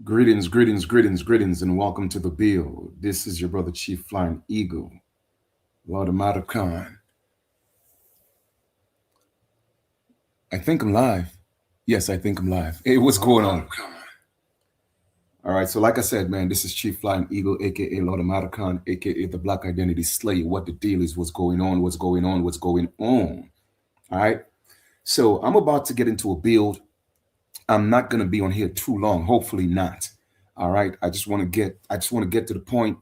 Greetings, greetings, greetings, greetings, and welcome to the Bill. This is your brother Chief Flying Eagle, Lord of Khan. I think I'm live. Yes, I think I'm live. Hey, what's going on? All right, so like I said, man, this is Chief Flying Eagle, aka Lord of Khan, aka the Black Identity Slayer. What the deal is, what's going on, what's going on, what's going on. All right, so I'm about to get into a build. I'm not gonna be on here too long, hopefully not. All right, I just want to get to the point,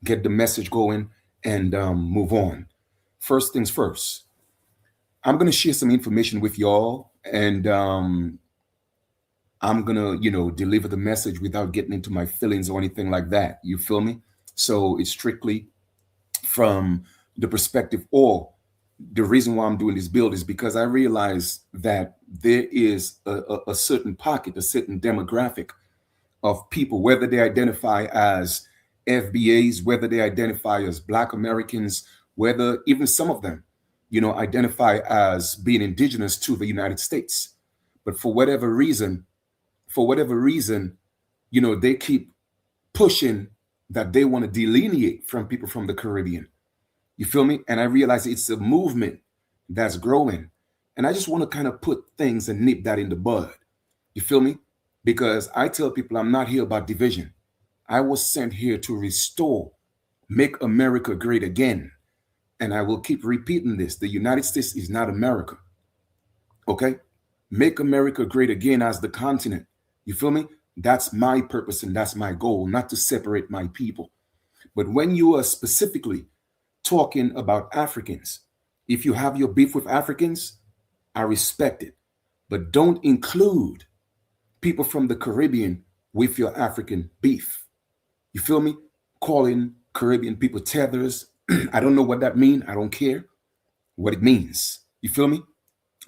get the message going, and move on. First things first, I'm gonna share some information with y'all, and I'm gonna, deliver the message without getting into my feelings or anything like that. You feel me? So it's strictly from the perspective, or the reason why I'm doing this build is because I realize that there is a certain pocket, a certain demographic of people, whether they identify as FBAs, whether they identify as Black Americans, whether even some of them, identify as being indigenous to the United States. But for whatever reason, they keep pushing that they want to delineate from people from the Caribbean. You feel me? And I realize it's a movement that's growing. And I just want to kind of put things and nip that in the bud. You feel me? Because I tell people I'm not here about division. I was sent here to restore, make America great again. And I will keep repeating this. The United States is not America. Okay? Make America great again as the continent. You feel me? That's my purpose and that's my goal, not to separate my people. But when you are specifically talking about Africans, if you have your beef with Africans, I respect it. But don't include people from the Caribbean with your African beef. You feel me? Calling Caribbean people tethers. I don't know what that means. I don't care what it means. You feel me?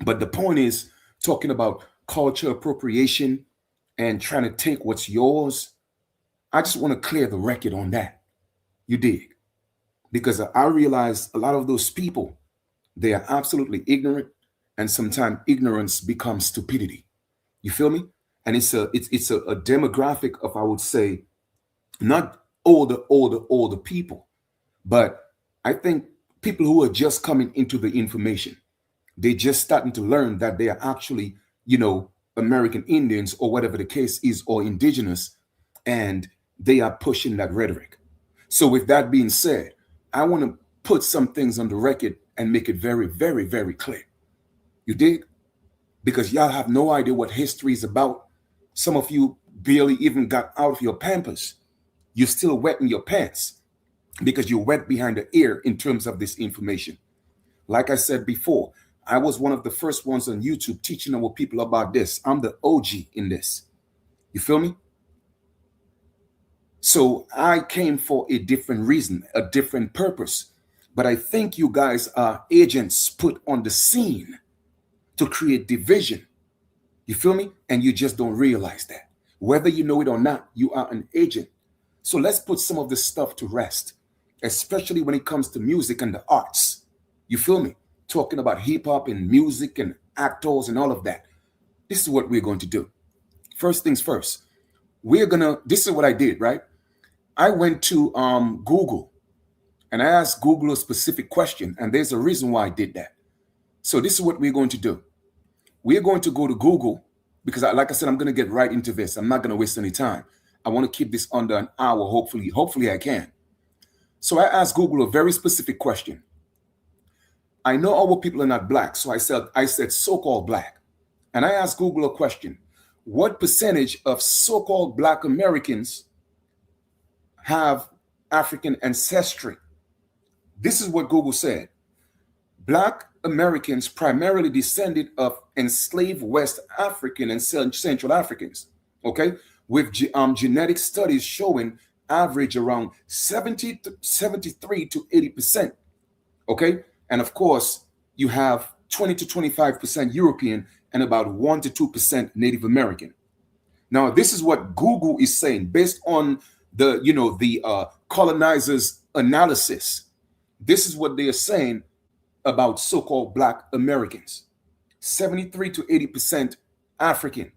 But the point is talking about culture appropriation and trying to take what's yours. I just want to clear the record on that. You dig? Because I realize a lot of those people, they are absolutely ignorant, and sometimes ignorance becomes stupidity. You feel me? And it's a demographic of, I would say, not older people, but I think people who are just coming into the information. They just starting to learn that they are actually, American Indians or whatever the case is, or indigenous, and they are pushing that rhetoric. So with that being said, I want to put some things on the record and make it very, very, very clear. You dig? Because y'all have no idea what history is about. Some of you barely even got out of your pampers. You're still wet in your pants because you're wet behind the ear in terms of this information. Like I said before, I was one of the first ones on YouTube teaching our people about this. I'm the OG in this. You feel me? So I came for a different reason, a different purpose. But I think you guys are agents put on the scene to create division. You feel me? And you just don't realize that. Whether you know it or not, you are an agent. So let's put some of this stuff to rest, especially when it comes to music and the arts. You feel me? Talking about hip hop and music and actors and all of that. This is what we're going to do. First things first, this is what I did, right? I went to Google and I asked Google a specific question, and there's a reason why I did that. So this is what we're going to do. We're going to go to Google because, like I said, I'm going to get right into this. I'm not going to waste any time. I want to keep this under an hour, hopefully. Hopefully I can. So I asked Google a very specific question. I know our people are not black, so I said so-called black. And I asked Google a question. What percentage of so-called Black Americans have African ancestry? This is what Google said. Black Americans primarily descended of enslaved West African and Central Africans, okay, with genetic studies showing average around 73 to 80%, okay? And of course, you have 20 to 25% European and about 1 to 2% Native American. Now, this is what Google is saying based on the colonizers' analysis. This is what they are saying about so-called Black Americans. 73 to 80% African,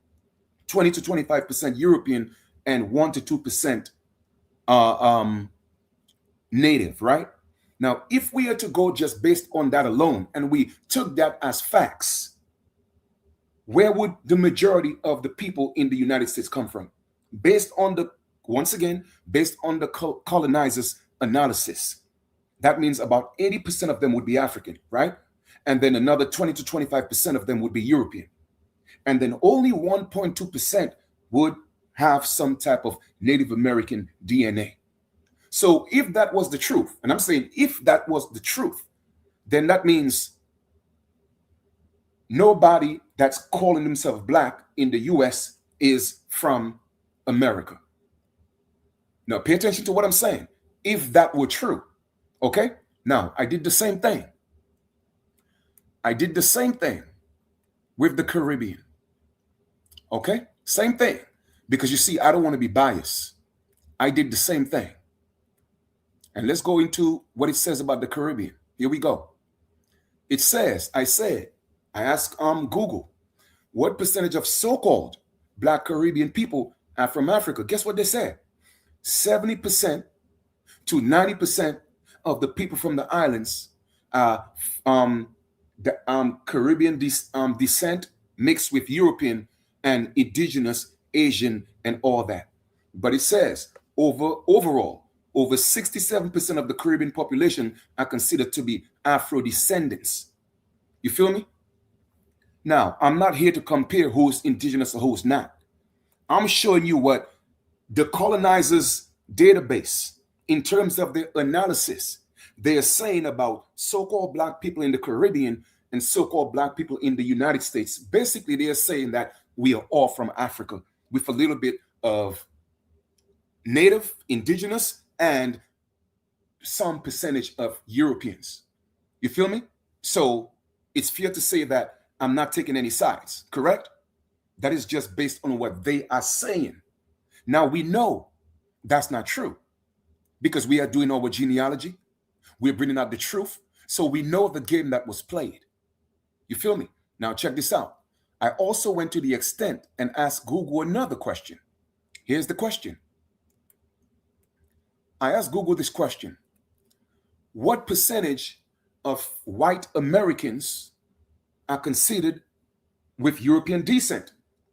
20 to 25% European, and 1 to 2% native, right? Now, if we are to go just based on that alone and we took that as facts, where would the majority of the people in the United States come from? Based on the, once again, based on the colonizers' analysis, that means about 80% of them would be African, right? And then another 20 to 25% of them would be European. And then only 1.2% would have some type of Native American DNA. So if that was the truth, and I'm saying if that was the truth, then that means nobody that's calling themselves black in the US is from America. Now, pay attention to what I'm saying. If that were true, okay? Now, I did the same thing. I did the same thing with the Caribbean. Okay? Same thing. Because you see, I don't want to be biased. I did the same thing. And let's go into what it says about the Caribbean. Here we go. It says, I asked Google, what percentage of so-called Black Caribbean people are from Africa? Guess what they said? 70% to 90% of the people from the islands are Caribbean descent mixed with European and indigenous Asian and all that. But it says overall, over 67% of the Caribbean population are considered to be Afro descendants. You feel me? Now, I'm not here to compare who's indigenous or who's not. I'm showing you what the colonizers' database, in terms of their analysis, they are saying about so-called Black people in the Caribbean and so-called Black people in the United States. Basically, they are saying that we are all from Africa with a little bit of native, indigenous, and some percentage of Europeans. You feel me? So it's fair to say that I'm not taking any sides, correct? That is just based on what they are saying. Now, we know that's not true because we are doing our genealogy. We're bringing out the truth. So we know the game that was played. You feel me? Now, check this out. I also went to the extent and asked Google another question. Here's the question. I asked Google this question. What percentage of white Americans are considered with European descent?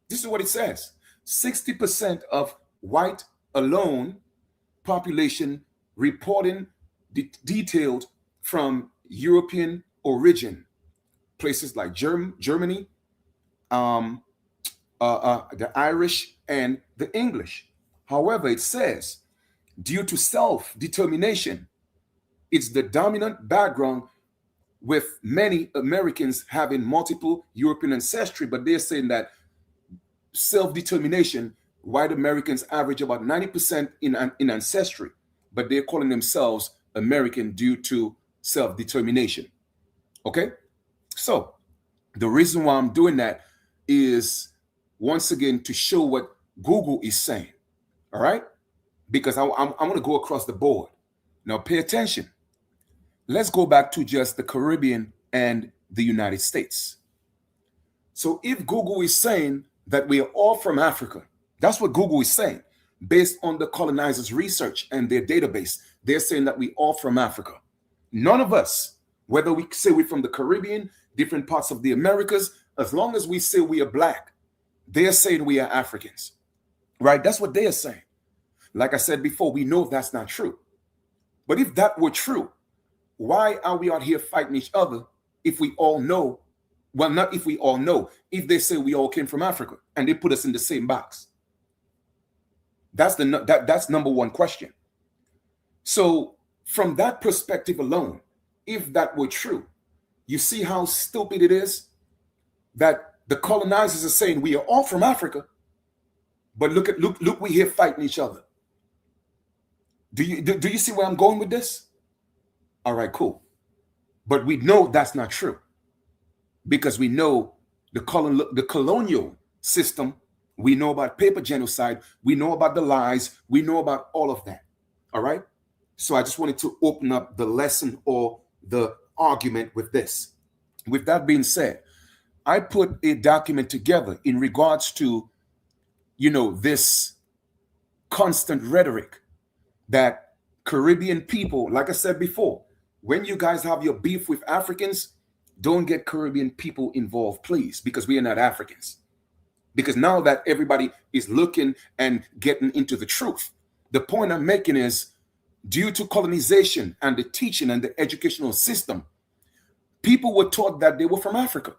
This is what it says. 60% of white alone population reporting detailed from European origin. Places like Germany, the Irish, and the English. However, it says, due to self-determination, it's the dominant background with many Americans having multiple European ancestry, but they're saying that self-determination, white Americans average about 90% in ancestry, but they're calling themselves American due to self-determination. Okay? So the reason why I'm doing that is, once again, to show what Google is saying. All right? Because I want to go across the board. Now, pay attention. Let's go back to just the Caribbean and the United States. So if Google is saying that we are all from Africa, that's what Google is saying. Based on the colonizers' research and their database, they're saying that we all from Africa. None of us, whether we say we're from the Caribbean, different parts of the Americas, as long as we say we are Black, they're saying we are Africans. Right? That's what they are saying. Like I said before, we know that's not true. But if that were true, why are we out here fighting each other if we all know? Well, not if we all know, if they say we all came from Africa and they put us in the same box. That's number one question. So from that perspective alone, if that were true, you see how stupid it is that the colonizers are saying we are all from Africa, but look, we here fighting each other. Do you see where I'm going with this? All right, cool. But we know that's not true because we know the colonial system. We know about paper genocide. We know about the lies. We know about all of that. All right. So I just wanted to open up the lesson or the argument with this. With that being said, I put a document together in regards to, this constant rhetoric that Caribbean people, like I said before, when you guys have your beef with Africans, don't get Caribbean people involved, please, because we are not Africans. Because now that everybody is looking and getting into the truth, the point I'm making is due to colonization and the teaching and the educational system, people were taught that they were from Africa.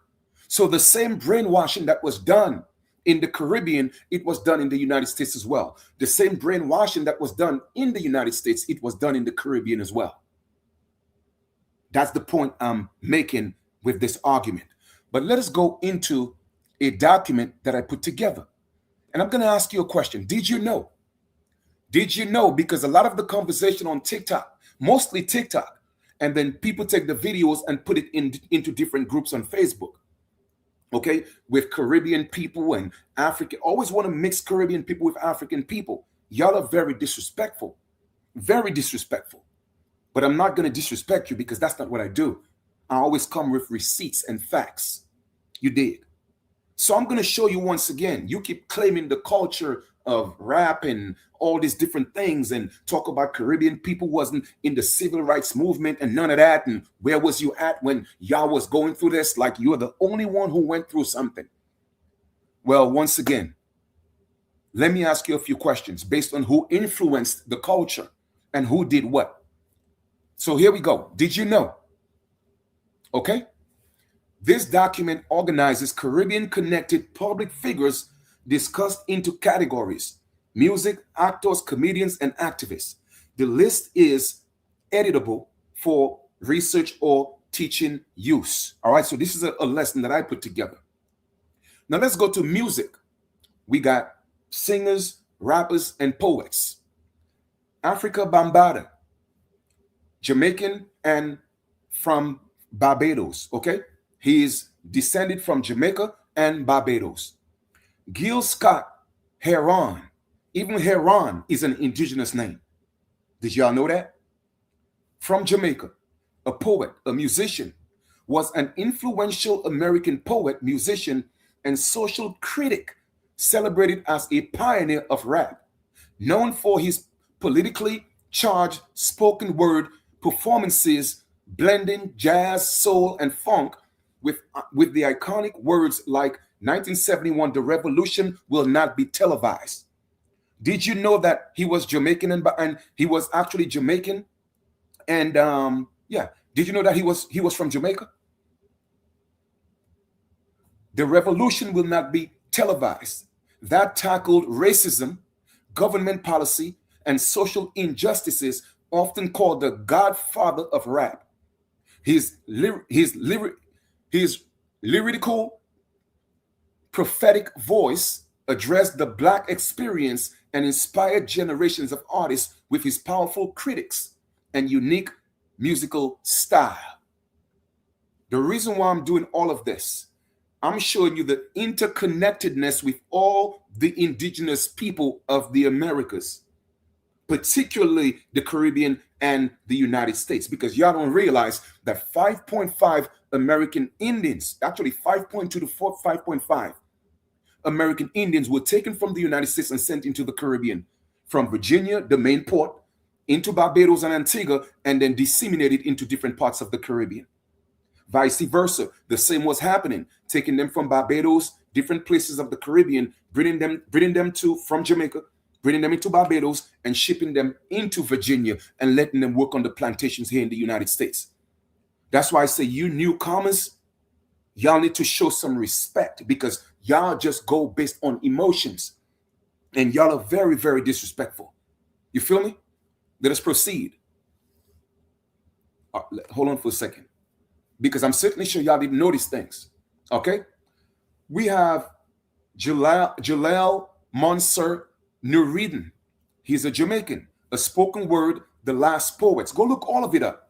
So the same brainwashing that was done in the Caribbean, it was done in the United States as well. The same brainwashing that was done in the United States, it was done in the Caribbean as well. That's the point I'm making with this argument. But let us go into a document that I put together. And I'm going to ask you a question. Did you know? Did you know? Because a lot of the conversation on TikTok, mostly TikTok, and then people take the videos and put it into different groups on Facebook. Okay, with Caribbean people and African, always want to mix Caribbean people with African people. Y'all are very disrespectful, very disrespectful. But I'm not going to disrespect you because that's not what I do. I always come with receipts and facts. You dig? So I'm going to show you once again. You keep claiming the culture of rap and all these different things and talk about Caribbean people wasn't in the civil rights movement and none of that. And where was you at when y'all was going through this? Like you're the only one who went through something. Well, once again, let me ask you a few questions based on who influenced the culture and who did what. So here we go. Did you know? Okay. This document organizes Caribbean-connected public figures discussed into categories: music, actors, comedians, and activists. The list is editable for research or teaching use. All right, so this is a lesson that I put together. Now let's go to music. We got singers, rappers, and poets. Africa Bambaataa, Jamaican and from Barbados, okay? He is descended from Jamaica and Barbados. Gil Scott Heron. Even Heron is an indigenous name. Did y'all know that? From Jamaica, a poet, a musician, was an influential American poet, musician, and social critic, celebrated as a pioneer of rap, known for his politically charged spoken word performances blending jazz, soul, and funk with the iconic words like 1971, "The revolution will not be televised." Did you know that he was Jamaican and he was actually Jamaican? And yeah, did you know that he was from Jamaica? The revolution will not be televised. That tackled racism, government policy, and social injustices, often called the godfather of rap. His lyrical, prophetic voice addressed the Black experience and inspired generations of artists with his powerful critics and unique musical style. The reason why I'm doing all of this, I'm showing you the interconnectedness with all the indigenous people of the Americas, particularly the Caribbean and the United States, because y'all don't realize that 5.5 American Indians, actually 5.2 to 5.5 American Indians were taken from the United States and sent into the Caribbean, from Virginia, the main port, into Barbados and Antigua, and then disseminated into different parts of the Caribbean. Vice versa, the same was happening, taking them from Barbados, different places of the Caribbean, bringing them to from Jamaica, bringing them into Barbados, and shipping them into Virginia and letting them work on the plantations here in the United States. That's why I say you newcomers, y'all need to show some respect, because y'all just go based on emotions, and y'all are very, very disrespectful. You feel me? Let us proceed. Hold on for a second, because I'm certainly sure y'all didn't know these things. Okay? We have Jalal Mansur Nureddin. He's a Jamaican, a spoken word, the last poets. Go look all of it up.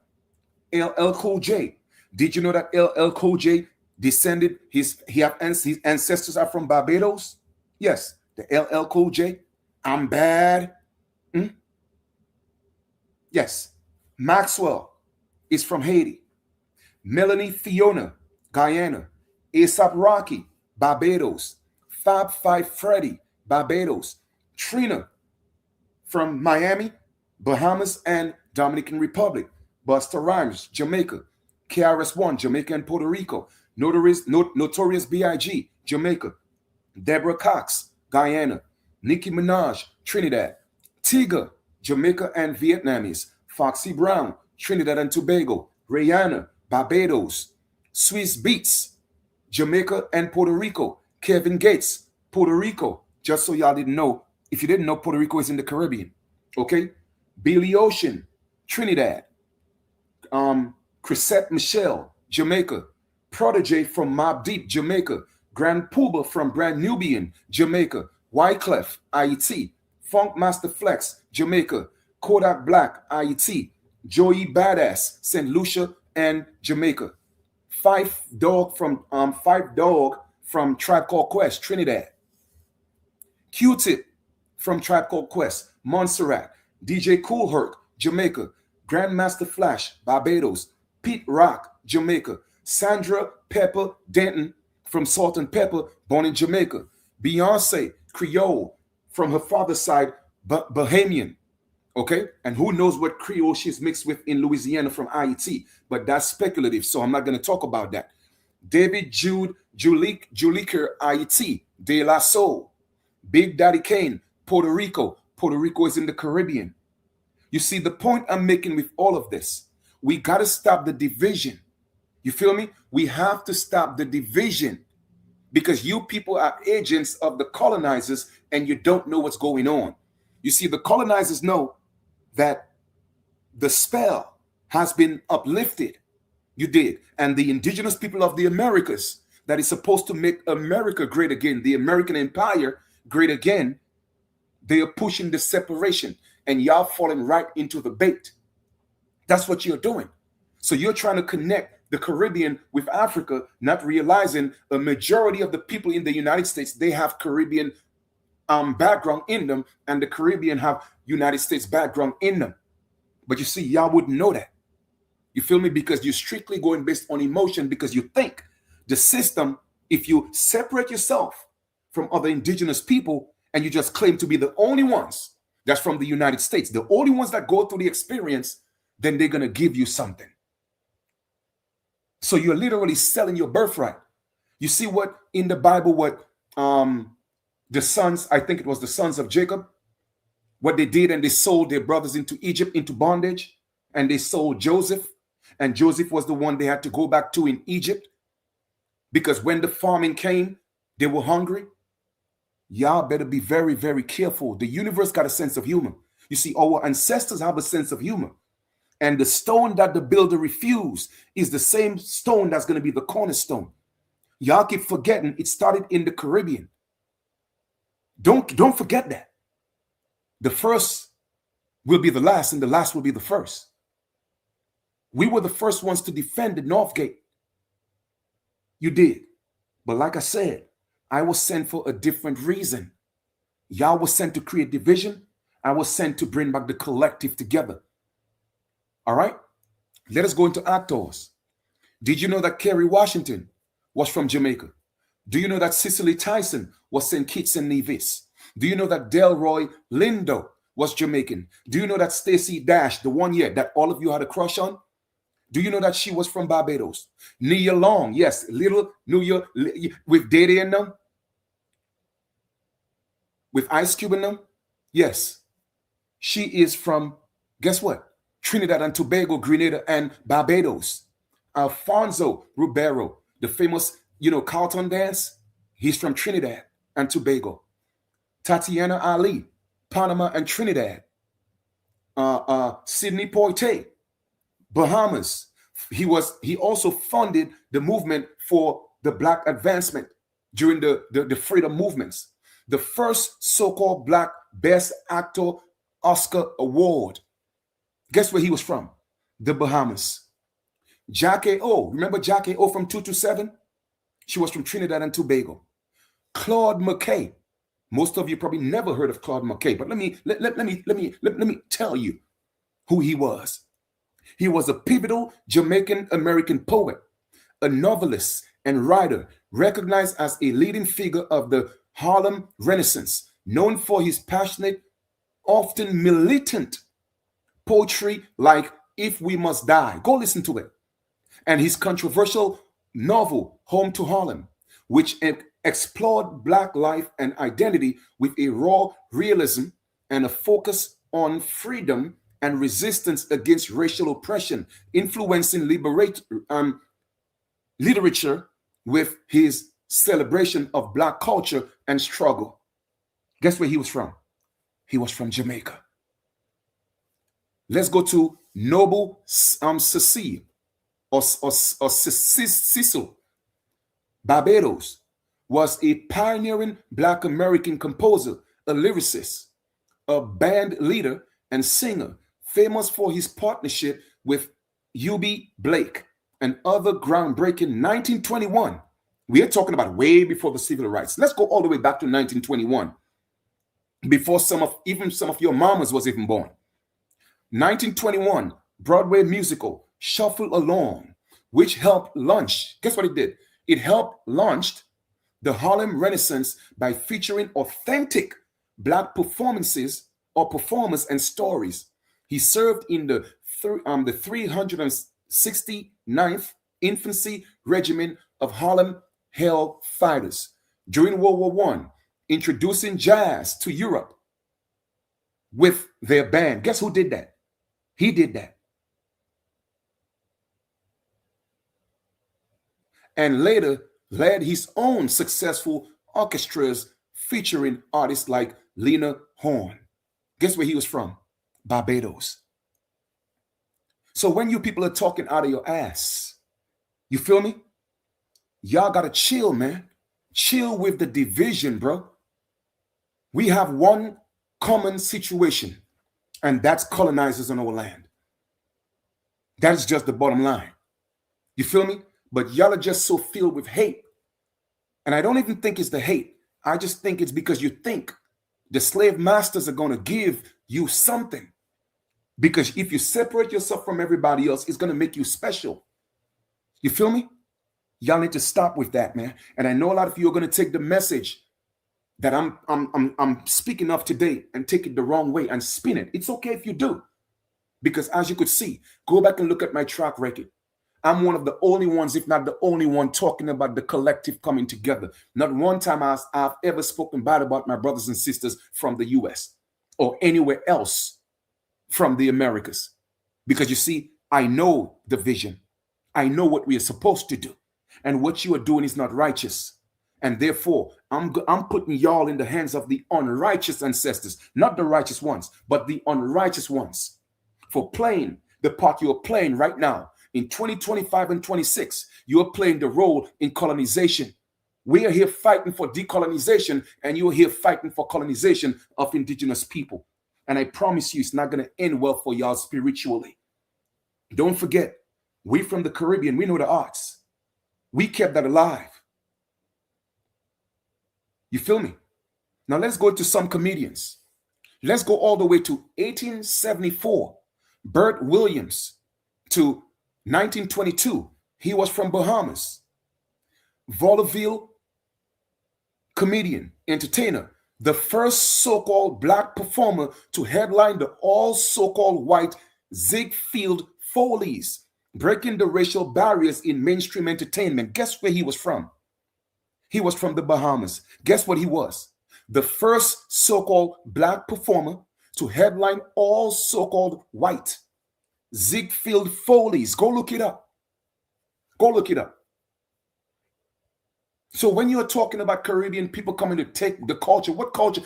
LL Cool J. Did you know that LL Cool J descended, his ancestors are from Barbados? Yes, the LL Cool J. I'm bad. Yes. Maxwell is from Haiti. Melanie Fiona, Guyana. A$AP Rocky, Barbados. Fab Five Freddy, Barbados. Trina, from Miami, Bahamas, and Dominican Republic. Busta Rhymes, Jamaica. KRS-One, Jamaica and Puerto Rico. Notorious B.I.G., Jamaica. Deborah Cox, Guyana. Nicki Minaj, Trinidad. Tiga, Jamaica and Vietnamese. Foxy Brown, Trinidad and Tobago. Rihanna, Barbados. Swiss Beats, Jamaica and Puerto Rico. Kevin Gates, Puerto Rico. Just so y'all didn't know, if you didn't know, Puerto Rico is in the Caribbean. Okay? Billy Ocean, Trinidad. Chrisette Michelle, Jamaica. Protege from Mobb Deep, Jamaica. Grand Puba from Brand Nubian, Jamaica. Wyclef, IET. Funk Master Flex, Jamaica. Kodak Black, IET. Joey Badass, St. Lucia and Jamaica. Five Dog from Tribe Called Quest, Trinidad. Q-Tip from Tribe Called Quest, Montserrat. DJ Kool Herc, Jamaica. Grandmaster Flash, Barbados. Pete Rock, Jamaica. Sandra Pepper Denton from Salt and Pepper, born in Jamaica. Beyonce, Creole, from her father's side, Bahamian. Okay? And who knows what Creole she's mixed with in Louisiana from IET, but that's speculative, so I'm not going to talk about that. David Jude Juliker, IET, De La Soul. Big Daddy Kane, Puerto Rico. Puerto Rico is in the Caribbean. You see, the point I'm making with all of this, we got to stop the division. You feel me? We have to stop the division because you people are agents of the colonizers and you don't know what's going on. You see, the colonizers know that the spell has been uplifted. You did. And the indigenous people of the Americas that is supposed to make America great again, the American empire great again, they are pushing the separation and y'all falling right into the bait. That's what you're doing. So you're trying to connect the Caribbean with Africa, not realizing a majority of the people in the United States, they have Caribbean background in them, and the Caribbean have United States background in them. But you see, y'all wouldn't know that. You feel me? Because you're strictly going based on emotion because you think the system, if you separate yourself from other indigenous people and you just claim to be the only ones that's from the United States, the only ones that go through the experience, then they're going to give you something. So you're literally selling your birthright. You see what in the Bible, what the sons, I think it was the sons of Jacob, what they did, and they sold their brothers into Egypt, into bondage, and they sold Joseph, and Joseph was the one they had to go back to in Egypt because when the famine came, they were hungry. Y'all better be very, very careful. The universe got a sense of humor. You see, our ancestors have a sense of humor. And the stone that the builder refused is the same stone that's going to be the cornerstone. Y'all keep forgetting it started in the Caribbean. Don't forget that. The first will be the last, and the last will be the first. We were the first ones to defend the North Gate. You did. But like I said, I was sent for a different reason. Y'all was sent to create division. I was sent to bring back the collective together. All right? Let us go into actors. Did you know that Kerry Washington was from Jamaica? Do you know that Cicely Tyson was St. Kitts and Nevis? Do you know that Delroy Lindo was Jamaican? Do you know that Stacey Dash, the one year that all of you had a crush on? Do you know that she was from Barbados? Nia Long, yes, little Nia with Dede in them, with Ice Cube in them. Yes, she is from, guess what? Trinidad and Tobago, Grenada, and Barbados. Alfonso Ribeiro, the famous, Carlton dance, he's from Trinidad and Tobago. Tatiana Ali, Panama and Trinidad. Sidney Poitier, Bahamas. He also funded the movement for the Black advancement during the freedom movements. The first so-called Black Best Actor Oscar Award. Guess where he was from? The Bahamas. Jackie O. Remember Jackie O from 227? She was from Trinidad and Tobago. Claude McKay. Most of you probably never heard of Claude McKay, but let me tell you who he was. He was a pivotal Jamaican American poet, a novelist and writer, recognized as a leading figure of the Harlem Renaissance, known for his passionate often militant poetry like If We Must Die. Go listen to it. And his controversial novel, Home to Harlem, which explored Black life and identity with a raw realism and a focus on freedom and resistance against racial oppression, influencing literature with his celebration of Black culture and struggle. Guess where he was from? He was from Jamaica. Let's go to Noble Cecil or Cecil. Barbados was a pioneering Black American composer, a lyricist, a band leader, and singer, famous for his partnership with U.B. Blake and other groundbreaking 1921. We are talking about way before the civil rights. Let's go all the way back to 1921, before some of your mamas was even born. 1921, Broadway musical Shuffle Along, which helped launch, guess what it did? It helped launch the Harlem Renaissance by featuring authentic Black performers and stories. He served in the 369th Infantry Regiment of Harlem Hell Fighters during World War I, introducing jazz to Europe with their band. Guess who did that? He did that. And later led his own successful orchestras featuring artists like Lena Horne. Guess where he was from? Barbados. So when you people are talking out of your ass, you feel me? Y'all gotta chill, man. Chill with the division, bro. We have one common situation, and that's colonizers on our land. That's just the bottom line. You feel me? But y'all are just so filled with hate. And I don't even think it's the hate. I just think it's because you think the slave masters are going to give you something. Because if you separate yourself from everybody else, it's going to make you special. You feel me? Y'all need to stop with that, man. And I know a lot of you are going to take the message that I'm speaking of today and take it the wrong way and spin it. It's okay if you do. Because as you could see, go back and look at my track record. I'm one of the only ones, if not the only one, talking about the collective coming together. Not one time I've ever spoken bad about my brothers and sisters from the US or anywhere else from the Americas. Because you see, I know the vision. I know what we are supposed to do. And what you are doing is not righteous. And therefore, I'm putting y'all in the hands of the unrighteous ancestors, not the righteous ones, but the unrighteous ones, for playing the part you're playing right now. In 2025 and 26, you're playing the role in colonization. We are here fighting for decolonization, and you're here fighting for colonization of indigenous people. And I promise you, it's not going to end well for y'all spiritually. Don't forget, we from the Caribbean, we know the arts. We kept that alive. You feel me? Now let's go to some comedians. Let's go all the way to 1874. Bert Williams to 1922. He was from Bahamas. Vaudeville comedian, entertainer, the first so-called Black performer to headline the all so-called white Ziegfeld Follies, breaking the racial barriers in mainstream entertainment. Guess where he was from? He was from the Bahamas. Guess what he was? The first so-called Black performer to headline all so-called white Ziegfeld Follies. Go look it up. Go look it up. So when you're talking about Caribbean people coming to take the culture, what culture?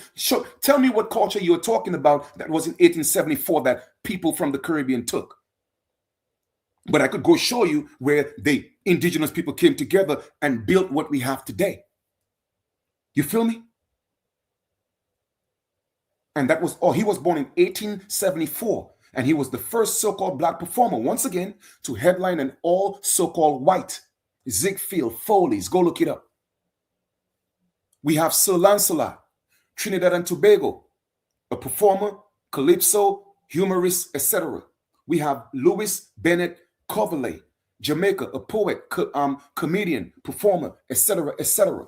Tell me what culture you're talking about that was in 1874 that people from the Caribbean took. But I could go show you where the indigenous people came together and built what we have today. You feel me? And that was, he was born in 1874. And he was the first so-called Black performer, once again, to headline an all so-called white Ziegfeld Follies. Go look it up. We have Sir Lancelot, Trinidad and Tobago, a performer, calypso, humorist, etc. We have Louis Bennett Coverley, Jamaica, a poet, comedian, performer, etc., etc.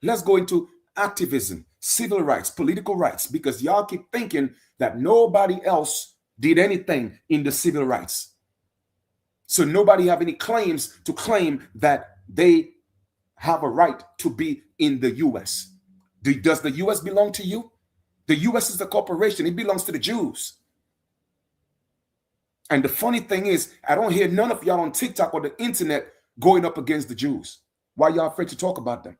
Let's go into activism. civil rights, political rights, because y'all keep thinking that nobody else did anything in the civil rights. So nobody have any claims to claim that they have a right to be in the U.S. Does the U.S. belong to you? The U.S. is a corporation. It belongs to the Jews. And the funny thing is, I don't hear none of y'all on TikTok or the internet going up against the Jews. Why y'all afraid to talk about them?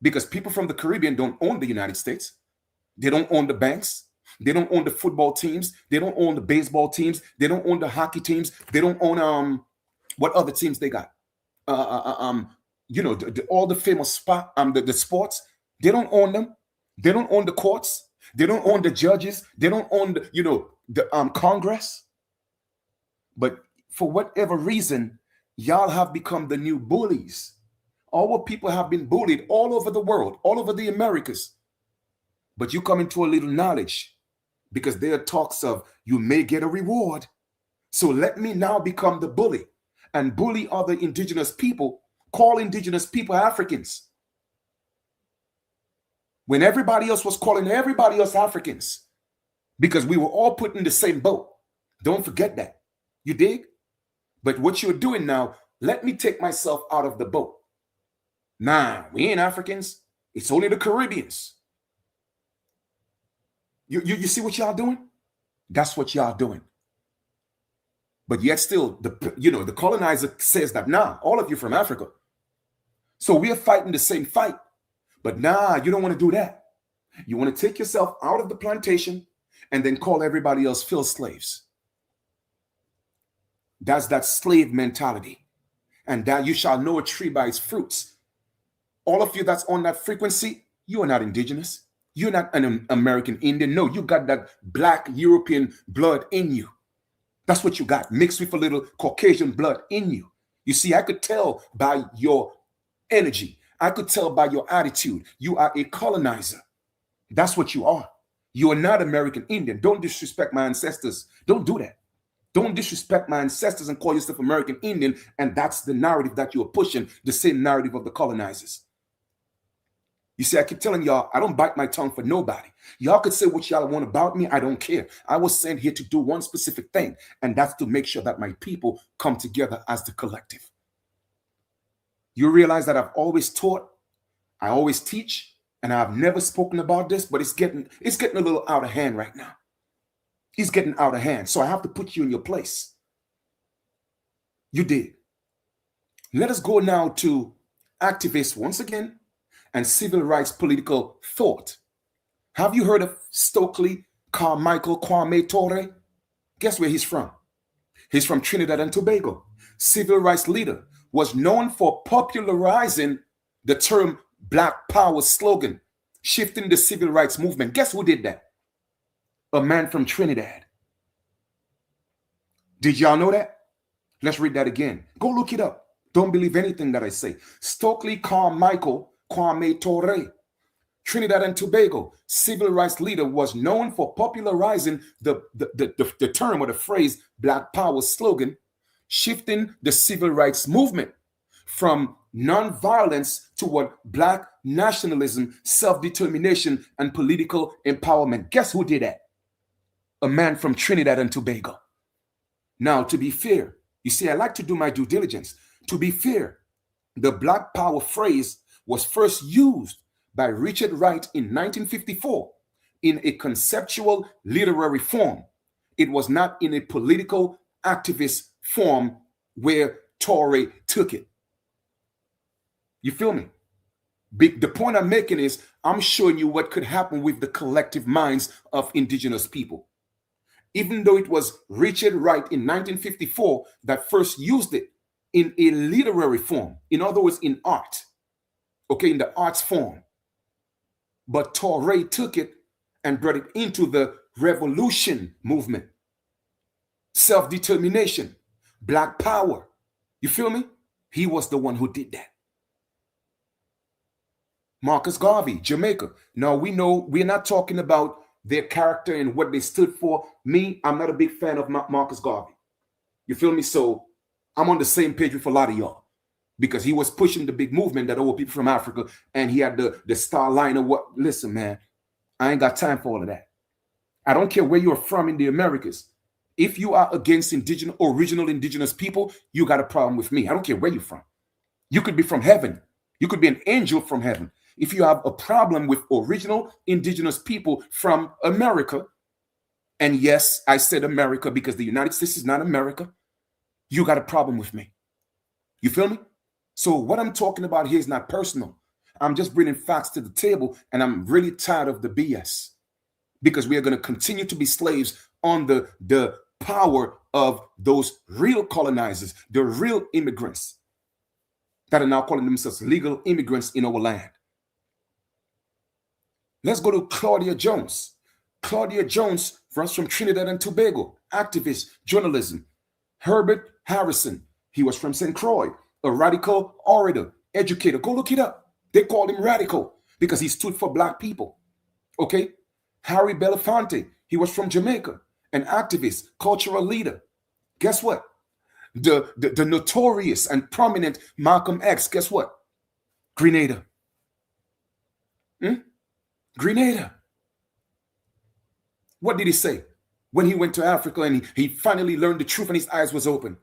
Because people from the Caribbean don't own the United States. They don't own the banks. They don't own the football teams. They don't own the baseball teams. They don't own the hockey teams. They don't own what other teams they got? All the famous the sports. They don't own them. They don't own the courts. They don't own the judges. They don't own the Congress. But for whatever reason, y'all have become the new bullies. Our people have been bullied all over the world, all over the Americas. But you come into a little knowledge because there are talks of you may get a reward. So let me now become the bully and bully other indigenous people, call indigenous people Africans. When everybody else was calling everybody else Africans because we were all put in the same boat. Don't forget that. You dig? But what you're doing now, let me take myself out of the boat. Nah, we ain't Africans. It's only the Caribbeans. You see what y'all doing? That's what y'all doing. But yet still, the colonizer says that, nah, all of you from Africa. So we are fighting the same fight. But nah, you don't want to do that. You want to take yourself out of the plantation and then call everybody else field slaves. That's that slave mentality. And that you shall know a tree by its fruits. All of you that's on that frequency, you are not indigenous. You're not an American Indian. No, you got that black European blood in you. That's what you got, mixed with a little Caucasian blood in you. You see, I could tell by your energy. I could tell by your attitude. You are a colonizer. That's what you are. You are not American Indian. Don't disrespect my ancestors. Don't do that. Don't disrespect my ancestors and call yourself American Indian. And that's the narrative that you're pushing, the same narrative of the colonizers. You see, I keep telling y'all, I don't bite my tongue for nobody. Y'all could say what y'all want about me. I don't care. I was sent here to do one specific thing, and that's to make sure that my people come together as the collective. You realize that I've always taught, I always teach, and I've never spoken about this, but it's getting a little out of hand right now. It's getting out of hand. So I have to put you in your place. You did. Let us go now to activists once again and civil rights political thought. Have you heard of Stokely Carmichael Kwame Ture? Guess where he's from? He's from Trinidad and Tobago. Civil rights leader, was known for popularizing the term Black Power slogan, shifting the civil rights movement. Guess who did that? A man from Trinidad. Did y'all know that? Let's read that again. Go look it up. Don't believe anything that I say. Stokely Carmichael Kwame Ture, Trinidad and Tobago, civil rights leader, was known for popularizing the term or the phrase Black Power slogan, shifting the civil rights movement from nonviolence toward Black nationalism, self-determination, and political empowerment. Guess who did that? A man from Trinidad and Tobago. Now, to be fair, you see, I like to do my due diligence. To be fair, the Black Power phrase was first used by Richard Wright in 1954 in a conceptual literary form. It was not in a political activist form where Ture took it. You feel me? The point I'm making is I'm showing you what could happen with the collective minds of indigenous people. Even though it was Richard Wright in 1954 that first used it in a literary form, in other words, in art, okay, in the arts form. But Ture took it and brought it into the revolution movement, self-determination, Black Power. You feel me? He was the one who did that. Marcus Garvey, Jamaica. Now we know we're not talking about their character and what they stood for. Me, I'm not a big fan of Marcus Garvey. You feel me? So I'm on the same page with a lot of y'all. because he was pushing the big movement that, oh, people from Africa, and he had the star line of what. Listen, man, I ain't got time for all of that. I don't care where you're from in the Americas. If you are against original indigenous people, you got a problem with me. I don't care where you're from. You could be from heaven. You could be an angel from heaven. If you have a problem with original indigenous people from America, and yes, I said America because the United States is not America, you got a problem with me. You feel me? So what I'm talking about here is not personal. I'm just bringing facts to the table, and I'm really tired of the BS, because we are going to continue to be slaves on the power of those real colonizers, the real immigrants that are now calling themselves legal immigrants in our land. Let's go to Claudia Jones. Claudia Jones was from Trinidad and Tobago, activist, journalism. Herbert Harrison, he was from St. Croix, a radical orator, educator. Go look it up. They called him radical because he stood for black people. Okay? Harry Belafonte, he was from Jamaica, an activist, cultural leader. Guess what? The notorious and prominent Malcolm X, guess what? Grenada. Grenada. What did he say when he went to Africa and he finally learned the truth and his eyes was open?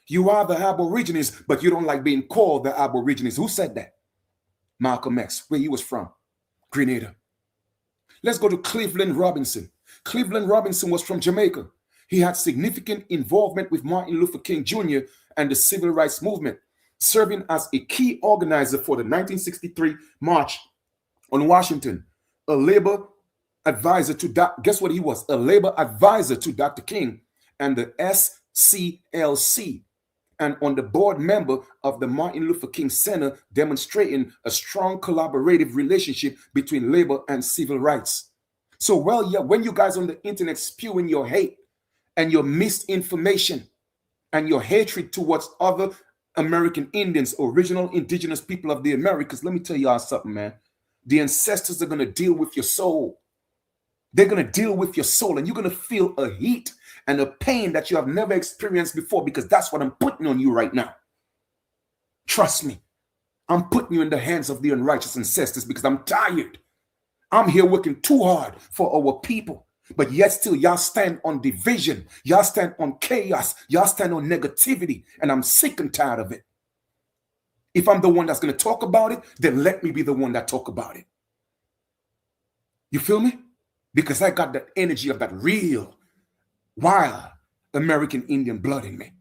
You are the Aborigines, but you don't like being called the Aborigines. Who said that? Malcolm X, where he was from. Grenada. Let's go to Cleveland Robinson. Cleveland Robinson was from Jamaica. He had significant involvement with Martin Luther King Jr. and the civil rights movement, serving as a key organizer for the 1963 March on Washington, a labor advisor to, guess what he was? A labor advisor to Dr. King and the SCLC, and on the board member of the Martin Luther King Center, demonstrating a strong collaborative relationship between labor and civil rights. So, well, yeah, when you guys on the internet spewing your hate and your misinformation and your hatred towards other American Indians, original indigenous people of the Americas, let me tell y'all something, man. The ancestors are going to deal with your soul. They're going to deal with your soul, and you're going to feel a heat and a pain that you have never experienced before, because that's what I'm putting on you right now. Trust me. I'm putting you in the hands of the unrighteous ancestors because I'm tired. I'm here working too hard for our people, but yet still y'all stand on division. Y'all stand on chaos. Y'all stand on negativity, and I'm sick and tired of it. If I'm the one that's going to talk about it, then let me be the one that talk about it. You feel me? Because I got that energy of that real, wild American Indian blood in me.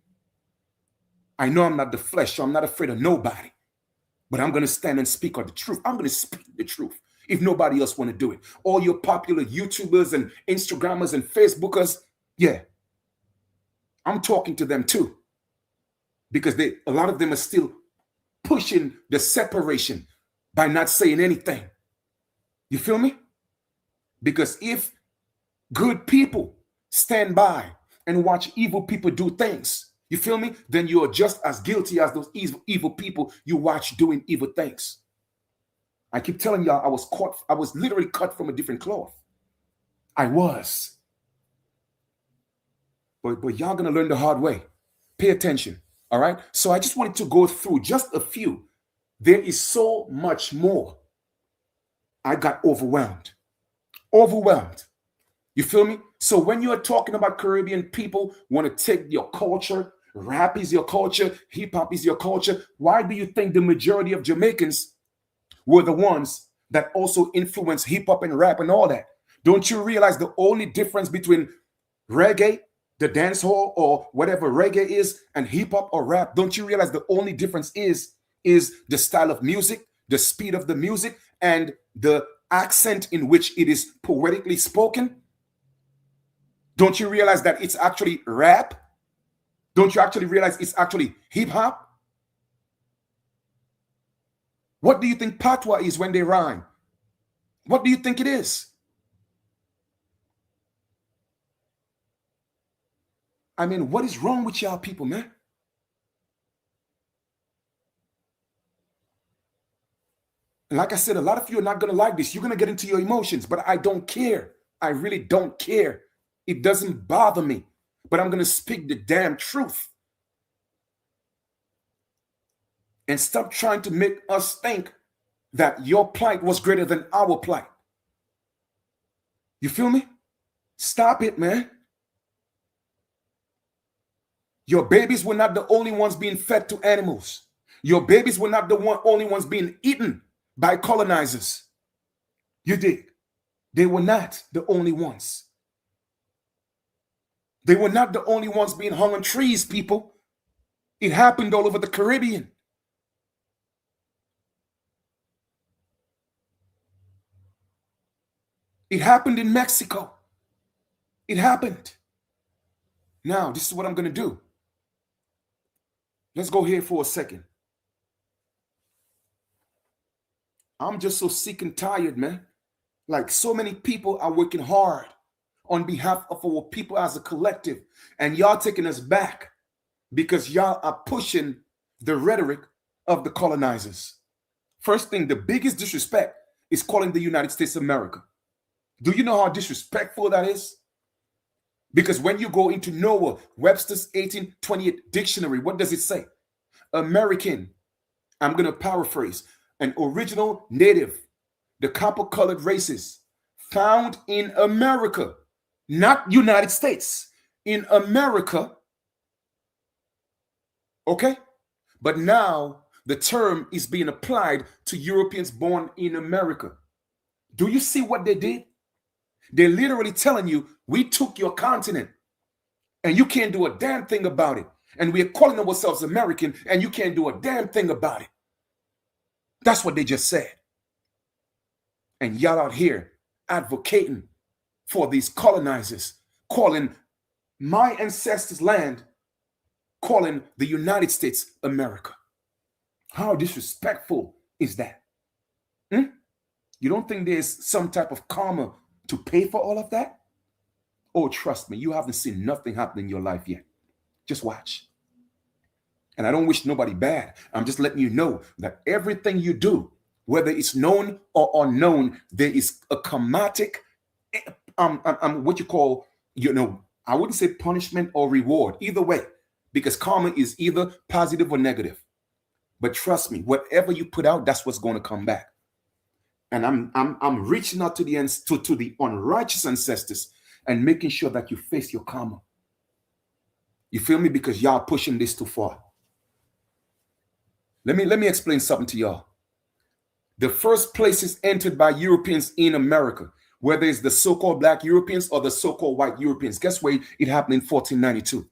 I know I'm not the flesh, so I'm not afraid of nobody. But I'm going to stand and speak on the truth. I'm going to speak the truth if nobody else want to do it. All your popular YouTubers and Instagrammers and Facebookers, yeah, I'm talking to them too. Because a lot of them are still pushing the separation by not saying anything. You feel me? Because if good people stand by and watch evil people do things, you feel me? Then you're just as guilty as those evil people you watch doing evil things. I keep telling y'all, I was literally cut from a different cloth. I was. But y'all gonna learn the hard way. Pay attention. All right. So I just wanted to go through just a few. There is so much more. I got overwhelmed. Overwhelmed. You feel me? So when you're talking about Caribbean people want to take your culture, rap is your culture, hip hop is your culture, why do you think the majority of Jamaicans were the ones that also influenced hip hop and rap and all that? Don't you realize the only difference between reggae, the dance hall, or whatever reggae is, and hip hop or rap? Don't you realize the only difference is the style of music, the speed of the music, and the accent in which it is poetically spoken? Don't you realize that it's actually rap? Don't you actually realize it's actually hip hop? What do you think patois is when they rhyme? What do you think it is? I mean, what is wrong with y'all people, man? And like I said, a lot of you are not going to like this. You're going to get into your emotions, but I don't care. I really don't care. It doesn't bother me, but I'm going to speak the damn truth. And stop trying to make us think that your plight was greater than our plight. You feel me? Stop it, man. Your babies were not the only ones being fed to animals. Your babies were not the only ones being eaten by colonizers. You dig? They were not the only ones. They were not the only ones being hung on trees, people. It happened all over the Caribbean. It happened in Mexico. It happened. Now, this is what I'm going to do. Let's go here for a second. I'm just so sick and tired, man. Like, so many people are working hard on behalf of our people as a collective, and y'all taking us back because y'all are pushing the rhetoric of the colonizers. First thing, the biggest disrespect is calling the United States America. Do you know how disrespectful that is? Because when you go into Noah Webster's 1828 dictionary, what does it say? American, I'm going to paraphrase, an original native, the copper-colored races found in America, not United States, in America. Okay? But now the term is being applied to Europeans born in America. Do you see what they did? They're literally telling you, we took your continent and you can't do a damn thing about it. And we're calling ourselves American and you can't do a damn thing about it. That's what they just said. And y'all out here advocating for these colonizers, calling my ancestors' land, calling the United States America. How disrespectful is that? You don't think there's some type of karma to pay for all of that? Oh, trust me, you haven't seen nothing happen in your life yet. Just watch. And I don't wish nobody bad. I'm just letting you know that everything you do, whether it's known or unknown, there is a karmatic, what you call, I wouldn't say punishment or reward, either way, because karma is either positive or negative. But trust me, whatever you put out, that's what's going to come back. And I'm reaching out to the unrighteous ancestors and making sure that you face your karma. You feel me? Because y'all pushing this too far. Let me explain something to y'all. The first places entered by Europeans in America, whether it's the so-called black Europeans or the so-called white Europeans, guess where it happened in 1492?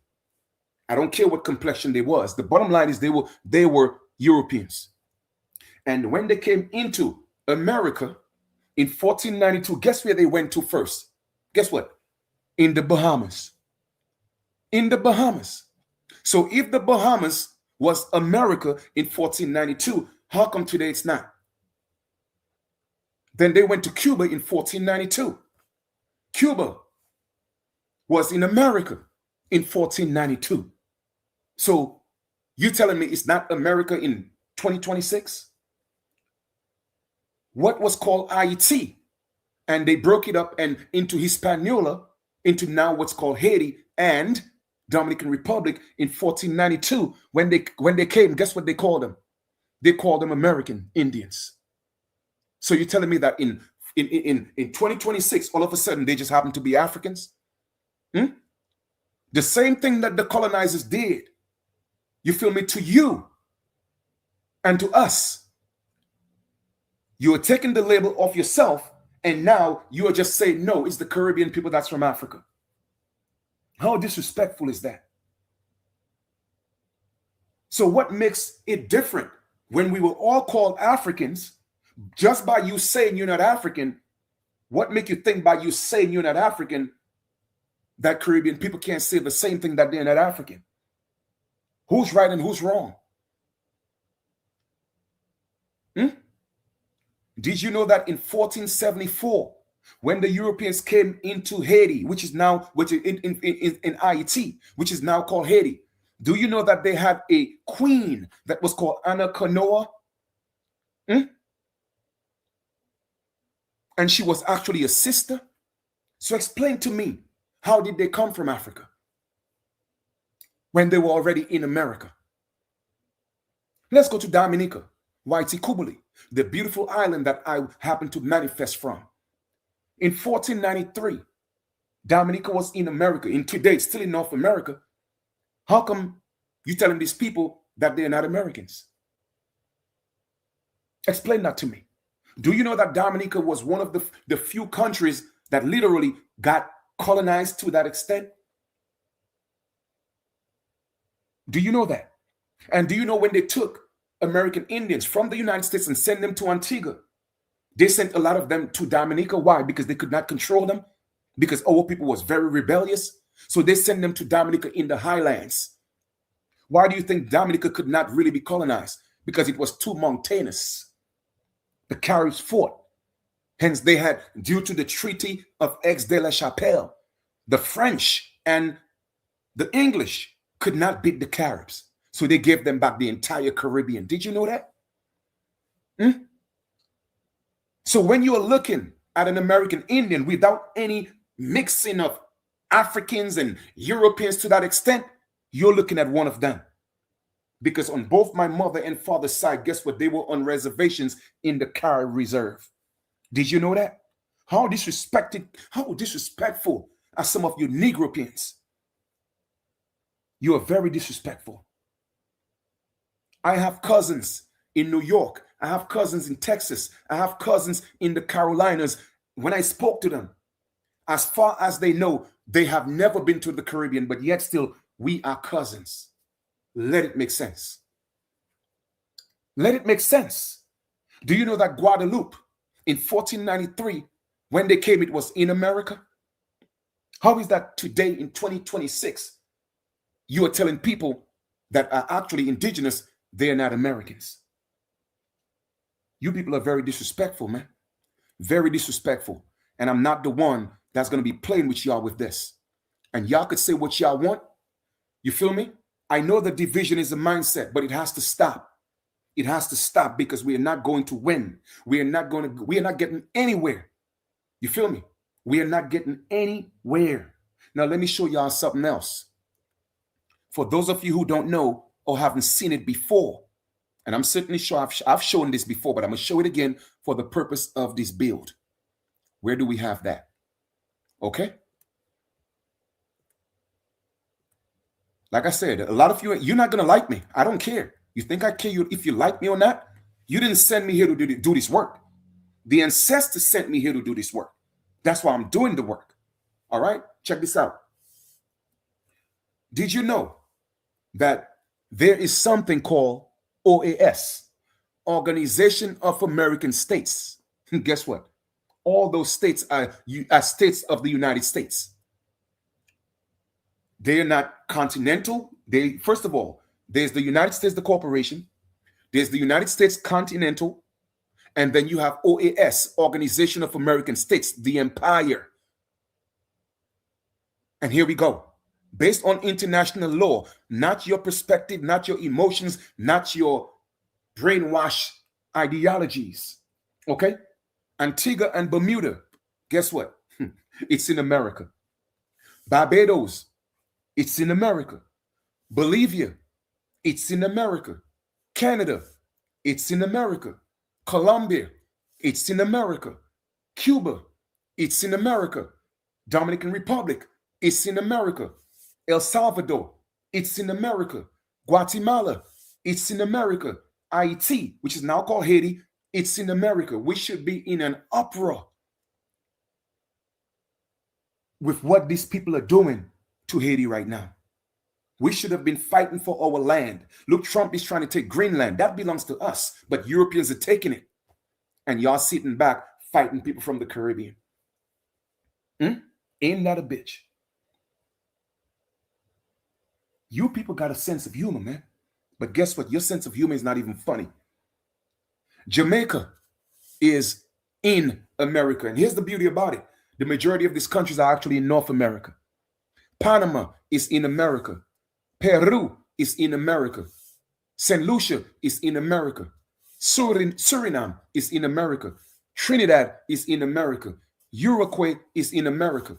I don't care what complexion they was. The bottom line is they were Europeans. And when they came into America in 1492, guess where they went to first? Guess what? In the Bahamas. In the Bahamas. So if the Bahamas was America in 1492, how come today it's not? Then they went to Cuba in 1492. Cuba was in America in 1492. So you telling me it's not America in 2026? What was called Haiti, and they broke it up and into Hispaniola, into now what's called Haiti and Dominican Republic in 1492. When they came, guess what they called them? They called them American Indians. So you're telling me that in 2026, all of a sudden they just happen to be Africans? The same thing that the colonizers did, you feel me, to you and to us. You are taking the label off yourself, and now you are just saying, no, it's the Caribbean people that's from Africa. How disrespectful is that? So what makes it different when we were all called Africans? Just by you saying you're not African, what make you think by you saying you're not African that Caribbean people can't say the same thing that they're not African? Who's right and who's wrong? Did you know that in 1474, when the Europeans came into Haiti, which is in Haiti, which is now called Haiti, do you know that they had a queen that was called Anna Kanoa? And she was actually a sister. So explain to me, how did they come from Africa when they were already in America? Let's go to Dominica, Haiti Kubuli, the beautiful island that I happen to manifest from. In 1493, Dominica was in America. In today, it's still in North America. How come you telling these people that they're not Americans? Explain that to me. Do you know that Dominica was one of the few countries that literally got colonized to that extent? Do you know that? And do you know when they took American Indians from the United States and sent them to Antigua, they sent a lot of them to Dominica? Why? Because they could not control them, because our people was very rebellious. So they sent them to Dominica in the highlands. Why do you think Dominica could not really be colonized? Because it was too mountainous. The Caribs fought. Hence, they had, due to the Treaty of Aix-de-la-Chapelle, the French and the English could not beat the Caribs. So they gave them back the entire Caribbean. Did you know that? So when you are looking at an American Indian without any mixing of Africans and Europeans to that extent, you're looking at one of them. Because on both my mother and father's side, guess what? They were on reservations in the Carib Reserve. Did you know that? How disrespectful are some of you Negropeans? You are very disrespectful. I have cousins in New York. I have cousins in Texas. I have cousins in the Carolinas. When I spoke to them, as far as they know, they have never been to the Caribbean, but yet still, we are cousins. Let it make sense. Let it make sense. Do you know that Guadeloupe in 1493, when they came, it was in America? How is that today in 2026, you are telling people that are actually indigenous, they are not Americans? You people are very disrespectful, man. Very disrespectful. And I'm not the one that's going to be playing with y'all with this. And y'all could say what y'all want. You feel me? I know the division is a mindset, but it has to stop. It has to stop, because we are not going to win. We are not getting anywhere. You feel me? We are not getting anywhere. Now, let me show y'all something else. For those of you who don't know or haven't seen it before, and I'm certainly sure I've shown this before, but I'm going to show it again for the purpose of this build. Where do we have that? Okay. Like I said, a lot of you're not going to like me. I don't care. You think I care if you like me or not? You didn't send me here to do this work. The ancestors sent me here to do this work. That's why I'm doing the work. All right? Check this out. Did you know that there is something called OAS, Organization of American States? Guess what? All those states are states of the United States. They are not continental. First of all, there's the United States, the corporation. There's the United States Continental. And then you have OAS, Organization of American States, the empire. And here we go. Based on international law, not your perspective, not your emotions, not your brainwash ideologies. Okay? Antigua and Bermuda, guess what? It's in America. Barbados, it's in America. Bolivia, it's in America. Canada, it's in America. Colombia, it's in America. Cuba, it's in America. Dominican Republic, it's in America. El Salvador, it's in America. Guatemala, it's in America. Haiti, which is now called Haiti, it's in America. We should be in an uproar with what these people are doing to Haiti right now. We should have been fighting for our land. Look, Trump is trying to take Greenland. That belongs to us, but Europeans are taking it. And y'all sitting back fighting people from the Caribbean. Ain't that a bitch? You people got a sense of humor, man. But guess what? Your sense of humor is not even funny. Jamaica is in America. And here's the beauty about it. The majority of these countries are actually in North America. Panama is in America. Peru is in America. St. Lucia is in America. Suriname is in America. Trinidad is in America. Uruguay is in America.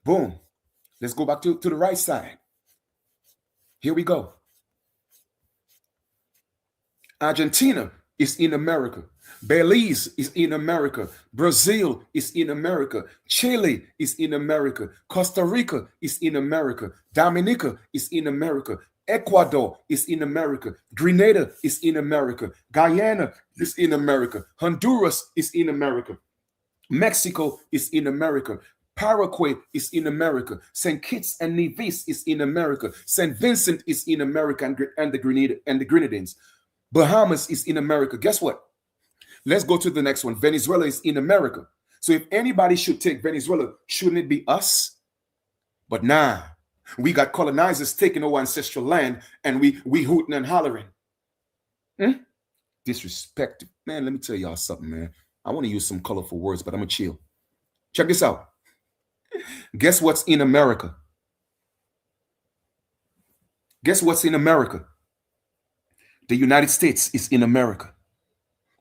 Boom. Let's go back to the right side. Here we go. Argentina is in America. Belize is in America. Brazil is in America. Chile is in America. Costa Rica is in America. Dominica is in America. Ecuador is in America. Grenada is in America. Guyana is in America. Honduras is in America. Mexico is in America. Paraguay is in America. St. Kitts and Nevis is in America. St. Vincent is in America and the Grenadines. Bahamas is in America. Guess what? Let's go to the next one. Venezuela is in America. So if anybody should take Venezuela, shouldn't it be us? But nah, we got colonizers taking our ancestral land and we hooting and hollering. Disrespect. Man, let me tell y'all something, man. I want to use some colorful words, but I'm going to chill. Check this out. Guess what's in America? Guess what's in America? The United States is in America.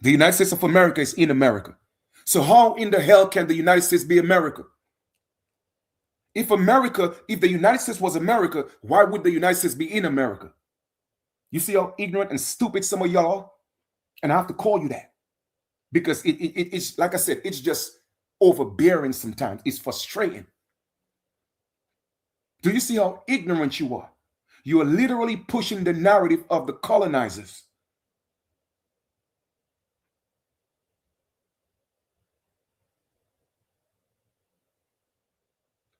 The United States of America is in America. So how in the hell can the United States be America? If the United States was America, why would the United States be in America? You see how ignorant and stupid some of y'all are? And I have to call you that. Because it's, like I said, it's just overbearing sometimes. It's frustrating. Do you see how ignorant you are? You are literally pushing the narrative of the colonizers.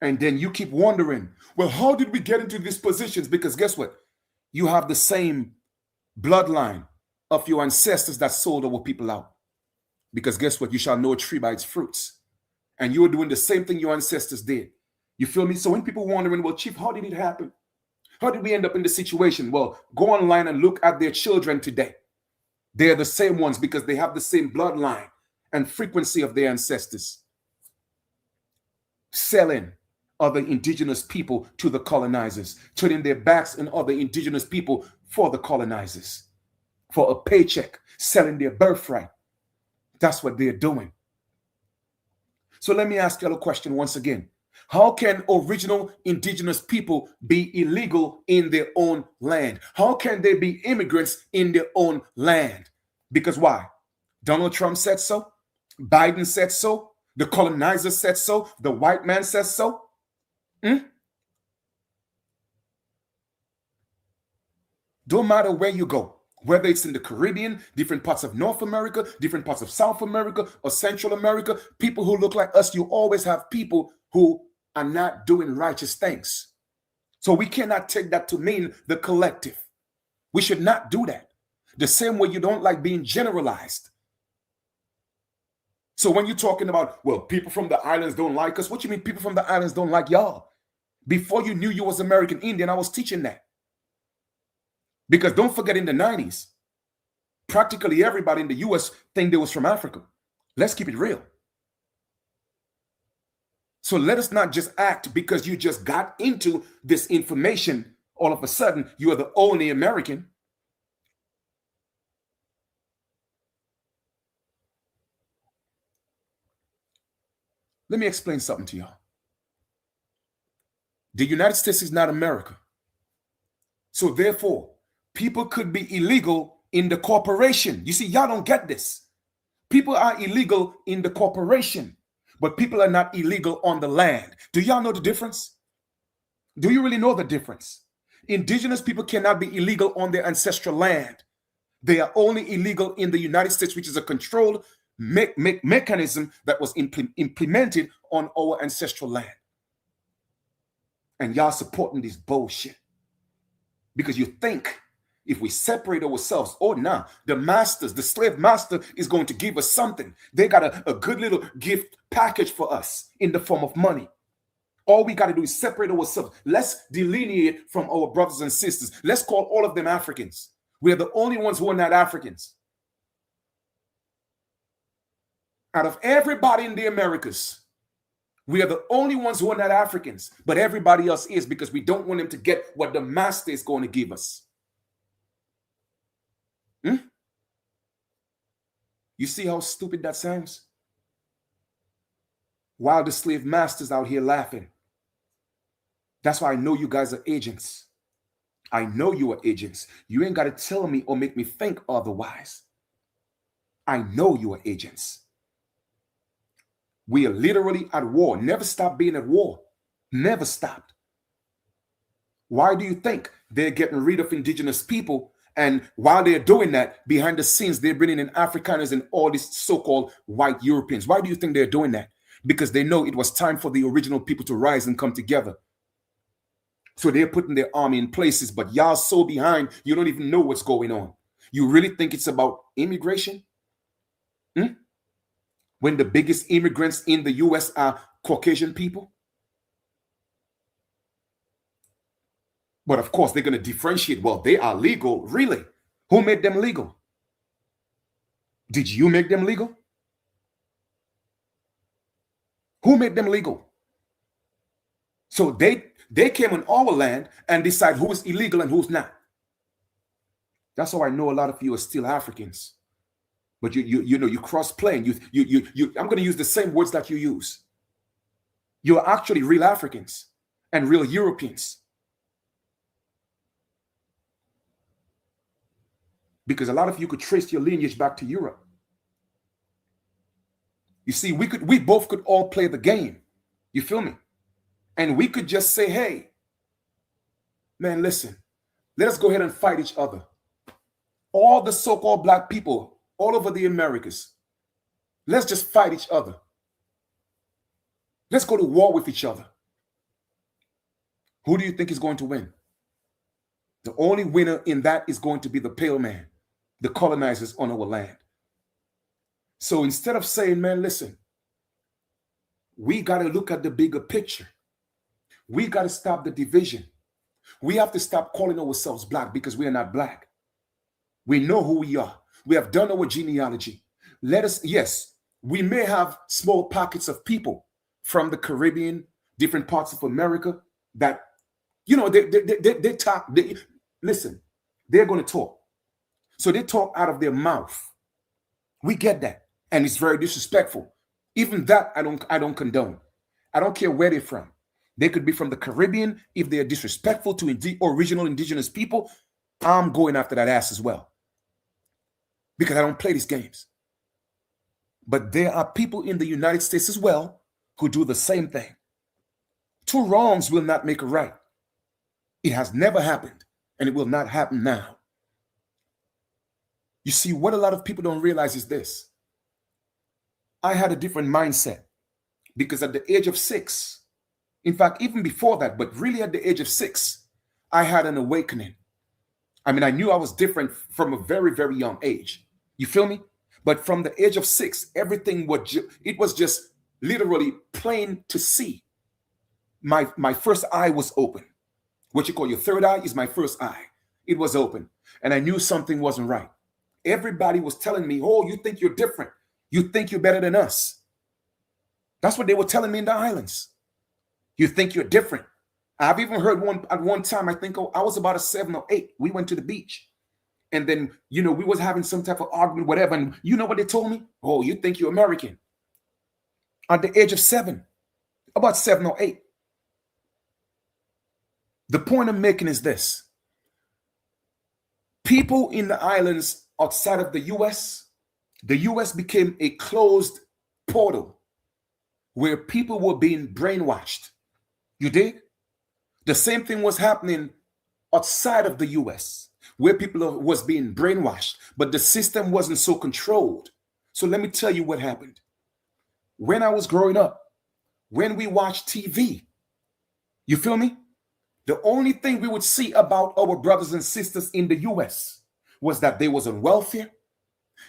And then you keep wondering, well, how did we get into these positions? Because guess what? You have the same bloodline of your ancestors that sold our people out. Because guess what? You shall know a tree by its fruits. And you are doing the same thing your ancestors did. You feel me? So when people wondering, well, Chief, how did it happen? How did we end up in this situation? Well, go online and look at their children today. They're the same ones because they have the same bloodline and frequency of their ancestors. Selling other indigenous people to the colonizers, turning their backs on other indigenous people for the colonizers, for a paycheck, selling their birthright. That's what they're doing. So let me ask you a question once again. How can original indigenous people be illegal in their own land? How can they be immigrants in their own land? Because why? Donald Trump said so. Biden said so. The colonizer said so. The white man says so. Don't matter where you go, whether it's in the Caribbean, different parts of North America, different parts of South America, or Central America, people who look like us, you always have people who are not doing righteous things. So we cannot take that to mean the collective. We should not do that. The same way you don't like being generalized. So when you're talking about, well, people from the islands don't like us, what you mean people from the islands don't like y'all? Before you knew you was American Indian, I was teaching that. Because don't forget, in the 90s, practically everybody in the US think they was from Africa. Let's keep it real. So let us not just act because you just got into this information, all of a sudden you are the only American. Let me explain something to y'all. The United States is not America. So therefore, people could be illegal in the corporation. You see, y'all don't get this. People are illegal in the corporation, but people are not illegal on the land. Do y'all know the difference? Do you really know the difference? Indigenous people cannot be illegal on their ancestral land. They are only illegal in the United States, which is a controlled mechanism that was implemented on our ancestral land. And y'all supporting this bullshit because you think if we separate ourselves, oh, nah, the slave master is going to give us something. They got a good little gift package for us in the form of money. All we got to do is separate ourselves. Let's delineate from our brothers and sisters. Let's call all of them Africans. We are the only ones who are not Africans. Out of everybody in the Americas, we are the only ones who are not Africans, but everybody else is because we don't want them to get what the master is going to give us. You see how stupid that sounds? While the slave master's out here laughing. That's why I know you guys are agents. I know you are agents. You ain't got to tell me or make me think otherwise. I know you are agents. We are literally at war. Never stop being at war. Never stopped. Why do you think they're getting rid of indigenous people? And while they're doing that, behind the scenes, they're bringing in Afrikaners and all these so-called white Europeans. Why do you think they're doing that? Because they know it was time for the original people to rise and come together. So they're putting their army in places, but y'all so behind, you don't even know what's going on. You really think it's about immigration? When the biggest immigrants in the U.S. are Caucasian people? But of course, they're going to differentiate. Well, they are legal. Really? Who made them legal? Did you make them legal? Who made them legal? So they came on our land and decide who is illegal and who's not. That's how I know a lot of you are still Africans. But you cross-playing. I'm going to use the same words that you use. You're actually real Africans and real Europeans. Because a lot of you could trace your lineage back to Europe. You see, we both could all play the game. You feel me? And we could just say, hey, man, listen, let us go ahead and fight each other. All the so-called black people all over the Americas, let's just fight each other. Let's go to war with each other. Who do you think is going to win? The only winner in that is going to be the pale man, the colonizers on our land. So instead of saying, man, listen, we got to look at the bigger picture. We got to stop the division. We have to stop calling ourselves black because we are not black. We know who we are. We have done our genealogy. Yes, we may have small pockets of people from the Caribbean, different parts of America that, they talk. Listen, they're going to talk. So they talk out of their mouth. We get that. And it's very disrespectful. Even that, I don't condone. I don't care where they're from. They could be from the Caribbean. If they are disrespectful to original indigenous people, I'm going after that ass as well. Because I don't play these games. But there are people in the United States as well who do the same thing. Two wrongs will not make a right. It has never happened, and it will not happen now. You see, what a lot of people don't realize is this. I had a different mindset because at the age of 6, in fact, even before that, but really at the age of 6, I had an awakening. I mean, I knew I was different from a very, very young age. You feel me? But from the age of 6, everything it was just literally plain to see. My first eye was open. What you call your third eye is my first eye. It was open. And I knew something wasn't right. Everybody was telling me, oh, you think you're different. You think you're better than us. That's what they were telling me in the islands. You think you're different. I've even heard at one time, I think I was about a 7 or 8. We went to the beach. And then, we was having some type of argument, whatever. And you know what they told me? Oh, you think you're American. At the age of 7, about 7 or 8. The point I'm making is this. People in the islands outside of the U.S. became a closed portal where people were being brainwashed. You dig? The same thing was happening outside of the U.S., where people was being brainwashed, but the system wasn't so controlled. So let me tell you what happened. When I was growing up, when we watched TV, you feel me? The only thing we would see about our brothers and sisters in the U.S. was that they was on welfare,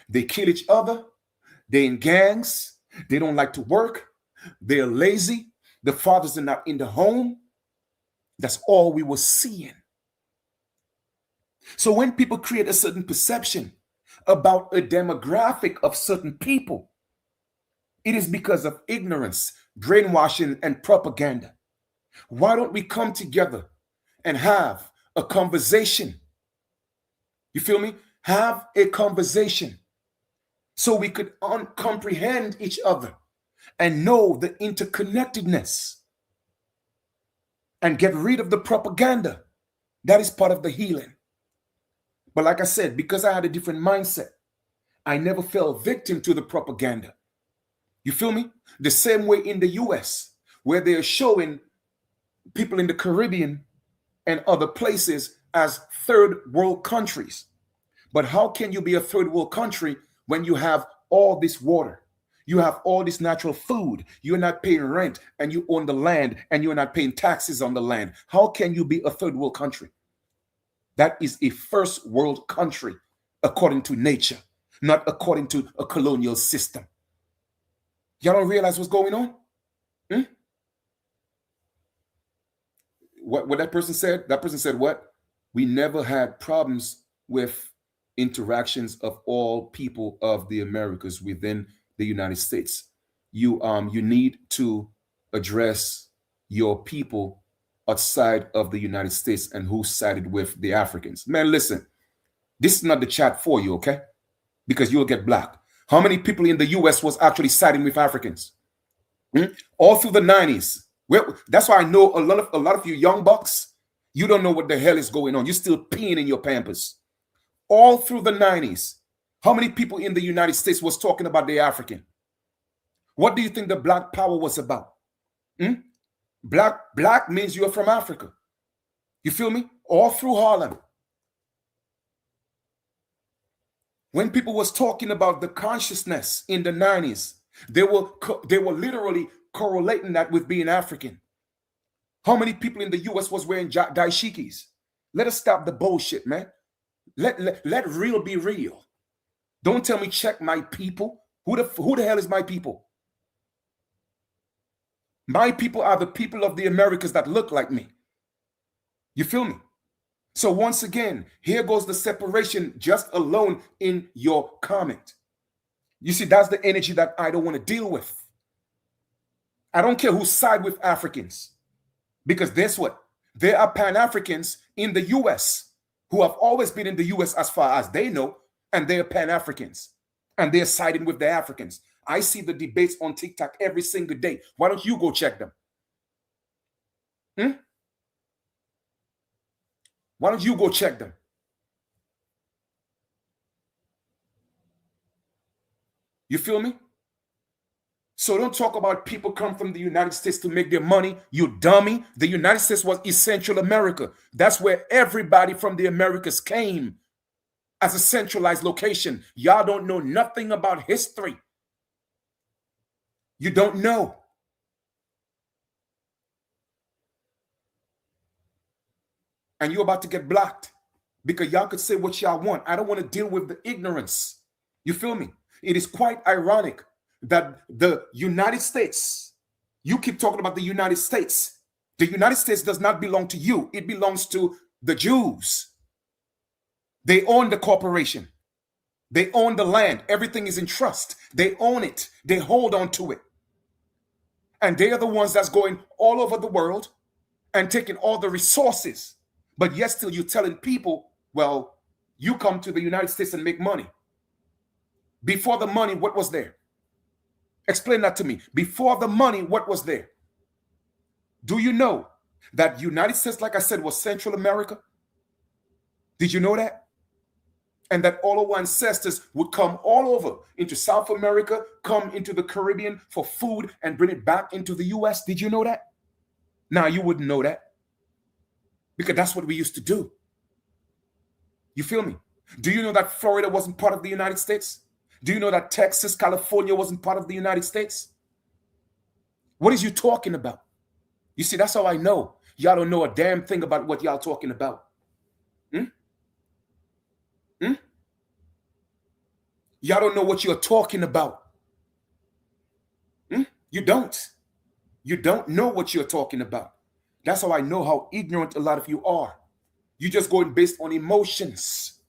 they kill each other, they in gangs, they don't like to work, they're lazy, the fathers are not in the home. That's all we were seeing. So when people create a certain perception about a demographic of certain people, it is because of ignorance, brainwashing, and propaganda. Why don't we come together and have a conversation? You feel me? Have a conversation so we could comprehend each other and know the interconnectedness and get rid of the propaganda. That is part of the healing. But like I said, because I had a different mindset, I never fell victim to the propaganda. You feel me? The same way in the US, where they're showing people in the Caribbean and other places as third world countries. But how can you be a third world country when you have all this water? You have all this natural food. You're not paying rent and you own the land and you're not paying taxes on the land. How can you be a third world country? That is a first world country according to nature, not according to a colonial system. Y'all don't realize what's going on? Hmm? What that person said? That person said what? We never had problems with interactions of all people of the Americas within the United States. You need to address your people outside of the United States and who sided with the Africans. Man, listen, this is not the chat for you, okay? Because you'll get blocked. How many people in the US was actually siding with Africans? All through the 90s. Well, that's why I know a lot of you young bucks, you don't know what the hell is going on. You're still peeing in your Pampers. All through the 90s, how many people in the United States was talking about the African? What do you think the Black Power was about? Black means you're from Africa. You feel me? All through Harlem. When people was talking about the consciousness in the 90s, they were literally correlating that with being African. How many people in the US was wearing dashikis? Let us stop the bullshit, man. Let real be real. Don't tell me check my people. Who the hell is my people? My people are the people of the Americas that look like me. You feel me? So once again, here goes the separation just alone in your comment. You see, that's the energy that I don't want to deal with. I don't care who side with Africans. Because guess what? There are Pan-Africans in the US who have always been in the US as far as they know, and they're Pan-Africans. And they're siding with the Africans. I see the debates on TikTok every single day. Why don't you go check them? Why don't you go check them? You feel me? So don't talk about people come from the United States to make their money. You dummy. The United States was Central America. That's where everybody from the Americas came as a centralized location. Y'all don't know nothing about history. You don't know. And you're about to get blocked because y'all could say what y'all want. I don't want to deal with the ignorance. You feel me? It is quite ironic that the United States, you keep talking about the United States. The United States does not belong to you. It belongs to the Jews. They own the corporation. They own the land. Everything is in trust. They own it. They hold on to it. And they are the ones that's going all over the world and taking all the resources. But yet still you're telling people, well, you come to the United States and make money. Before the money, what was there? Explain that to me. Before the money, what was there? Do you know that United States, like I said, was Central America? Did you know that? And that all our ancestors would come all over into South America, come into the Caribbean for food and bring it back into the US. Did you know that? Now, you wouldn't know that because that's what we used to do. You feel me? Do you know that Florida wasn't part of the United States? Do you know that Texas, California wasn't part of the United States? What is you talking about? You see, that's how I know. Y'all don't know a damn thing about what y'all talking about. Y'all don't know what you're talking about. You don't. You don't know what you're talking about. That's how I know how ignorant a lot of you are. You're just going based on emotions.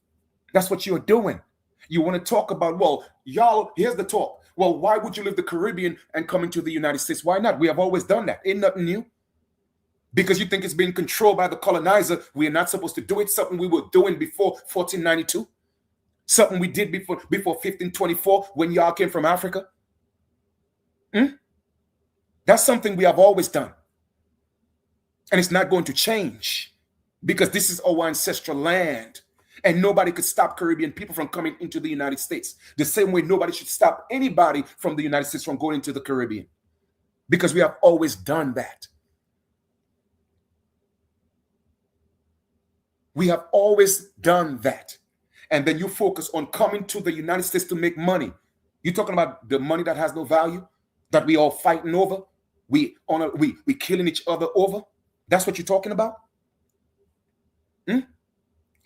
That's what you're doing. You want to talk about, well, y'all, here's the talk. Well, why would you leave the Caribbean and come into the United States? Why not? We have always done that. Ain't nothing new. Because you think it's being controlled by the colonizer. We are not supposed to do it. Something we were doing before 1492. Something we did before 1524 when y'all came from Africa. That's something we have always done. And it's not going to change. because this is our ancestral land. And nobody could stop Caribbean people from coming into the United States. The same way nobody should stop anybody from the United States from going into the Caribbean, because we have always done that. We have always done that. And then you focus on coming to the United States to make money. You're talking about the money that has no value, that we all fighting over, we killing each other over. That's what you're talking about?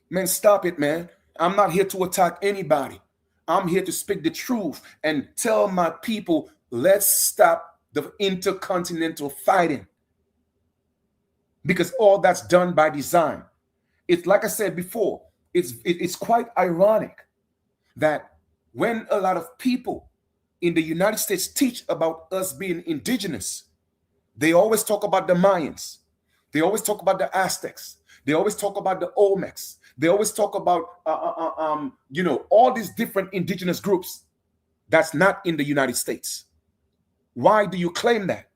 Man, stop it, man. I'm not here to attack anybody. I'm here to speak the truth and tell my people, let's stop the intercontinental fighting, because all that's done by design. It's like I said before, it's quite ironic that when a lot of people in the United States teach about us being indigenous, they always talk about the Mayans. They always talk about the Aztecs. They always talk about the Olmecs. They always talk about, all these different indigenous groups that's not in the United States. Why do you claim that?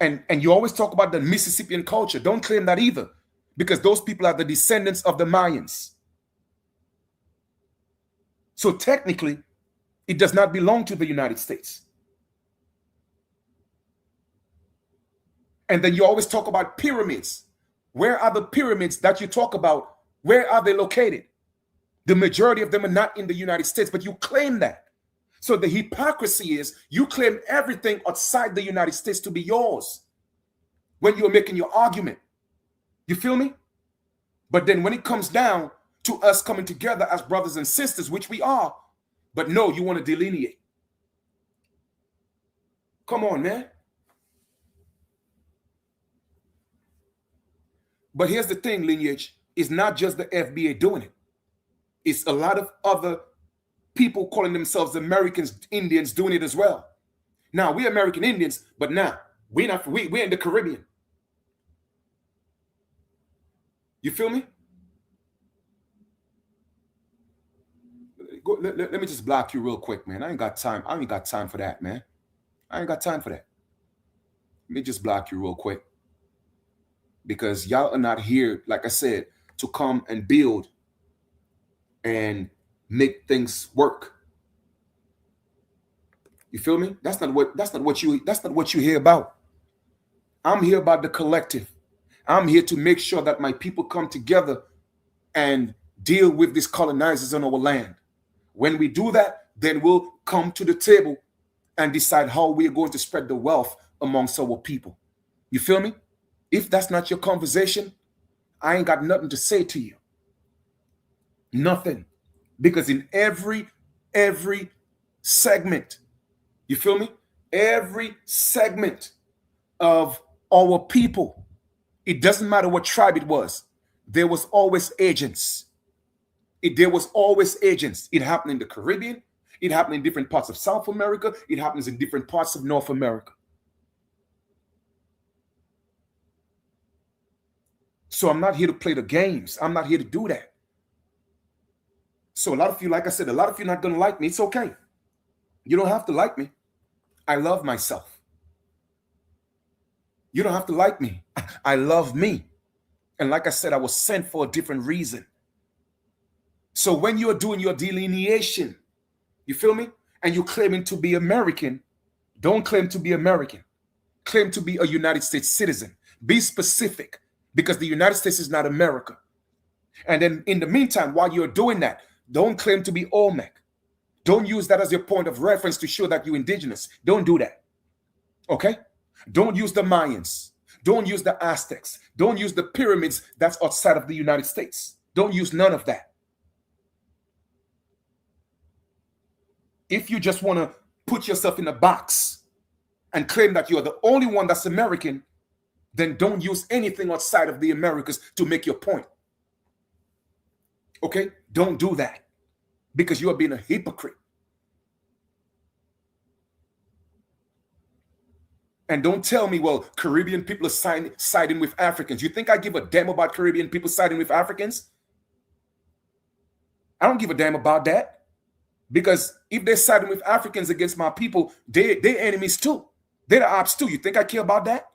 And you always talk about the Mississippian culture. Don't claim that either, because those people are the descendants of the Mayans. So technically, it does not belong to the United States. And then you always talk about pyramids. Where are the pyramids that you talk about? Where are they located? The majority of them are not in the United States, but you claim that. So the hypocrisy is you claim everything outside the United States to be yours when you're making your argument. You feel me? But then when it comes down to us coming together as brothers and sisters, which we are, but no, you want to delineate. Come on, man. But here's the thing, Lineage, it's not just the FBA doing it. It's a lot of other people calling themselves Americans, Indians doing it as well. Now, we're American Indians, but now we're in the Caribbean. You feel me? Let me just block you real quick, man. I ain't got time. I ain't got time for that, man. I ain't got time for that. Let me just block you real quick. Because y'all are not here, like I said, to come and build and make things work. You feel me? That's not what you hear about. I'm here about the collective. I'm here to make sure that my people come together and deal with these colonizers on our land. When we do that, then we'll come to the table and decide how we're going to spread the wealth amongst our people. You feel me? If that's not your conversation, I ain't got nothing to say to you. Nothing. Because in every segment, you feel me? Every segment of our people, it doesn't matter what tribe it was, there was always agents. There was always agents. It happened in the Caribbean. It happened in different parts of South America. It happens in different parts of North America. So I'm not here to play the games. I'm not here to do that. So a lot of you, like I said, a lot of you are not going to like me. It's okay. You don't have to like me. I love myself. You don't have to like me. I love me. And like I said, I was sent for a different reason. So when you're doing your delineation, you feel me? And you're claiming to be American, don't claim to be American. Claim to be a United States citizen. Be specific, because the United States is not America. And then in the meantime, while you're doing that, don't claim to be Olmec. Don't use that as your point of reference to show that you're indigenous. Don't do that. Okay? Don't use the Mayans. Don't use the Aztecs. Don't use the pyramids that's outside of the United States. Don't use none of that. If you just want to put yourself in a box and claim that you're the only one that's American, then don't use anything outside of the Americas to make your point. Okay? Don't do that, because you are being a hypocrite. And don't tell me, well, Caribbean people are siding with Africans. You think I give a damn about Caribbean people siding with Africans? I don't give a damn about that. Because if they're siding with Africans against my people, they're enemies too. They're the ops too. You think I care about that?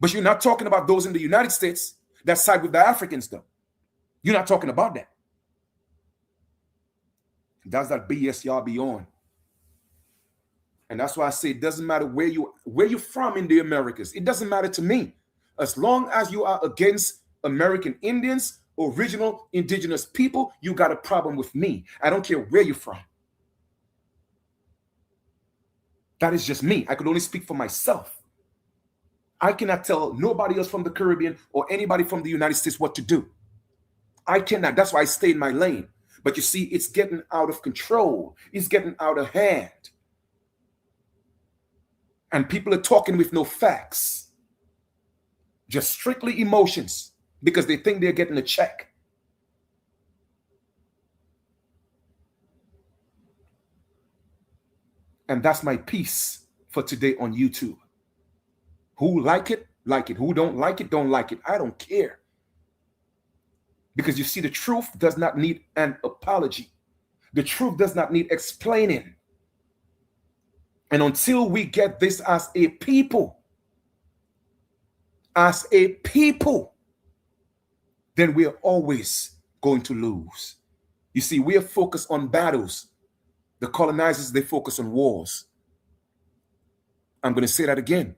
But you're not talking about those in the United States that side with the Africans, though. You're not talking about that. That's that BS y'all be on. And that's why I say it doesn't matter where you're from in the Americas. It doesn't matter to me. As long as you are against American Indians, original indigenous people, you got a problem with me. I don't care where you're from. That is just me. I could only speak for myself. I cannot tell nobody else from the Caribbean or anybody from the United States what to do. I cannot. That's why I stay in my lane. But you see, it's getting out of control. It's getting out of hand. And people are talking with no facts. Just strictly emotions because they think they're getting a check. And that's my piece for today on YouTube. Who like it, like it. Who don't like it, don't like it. I don't care. Because you see, the truth does not need an apology. The truth does not need explaining. And until we get this as a people, then we are always going to lose. You see, we are focused on battles. The colonizers, they focus on wars. I'm going to say that again.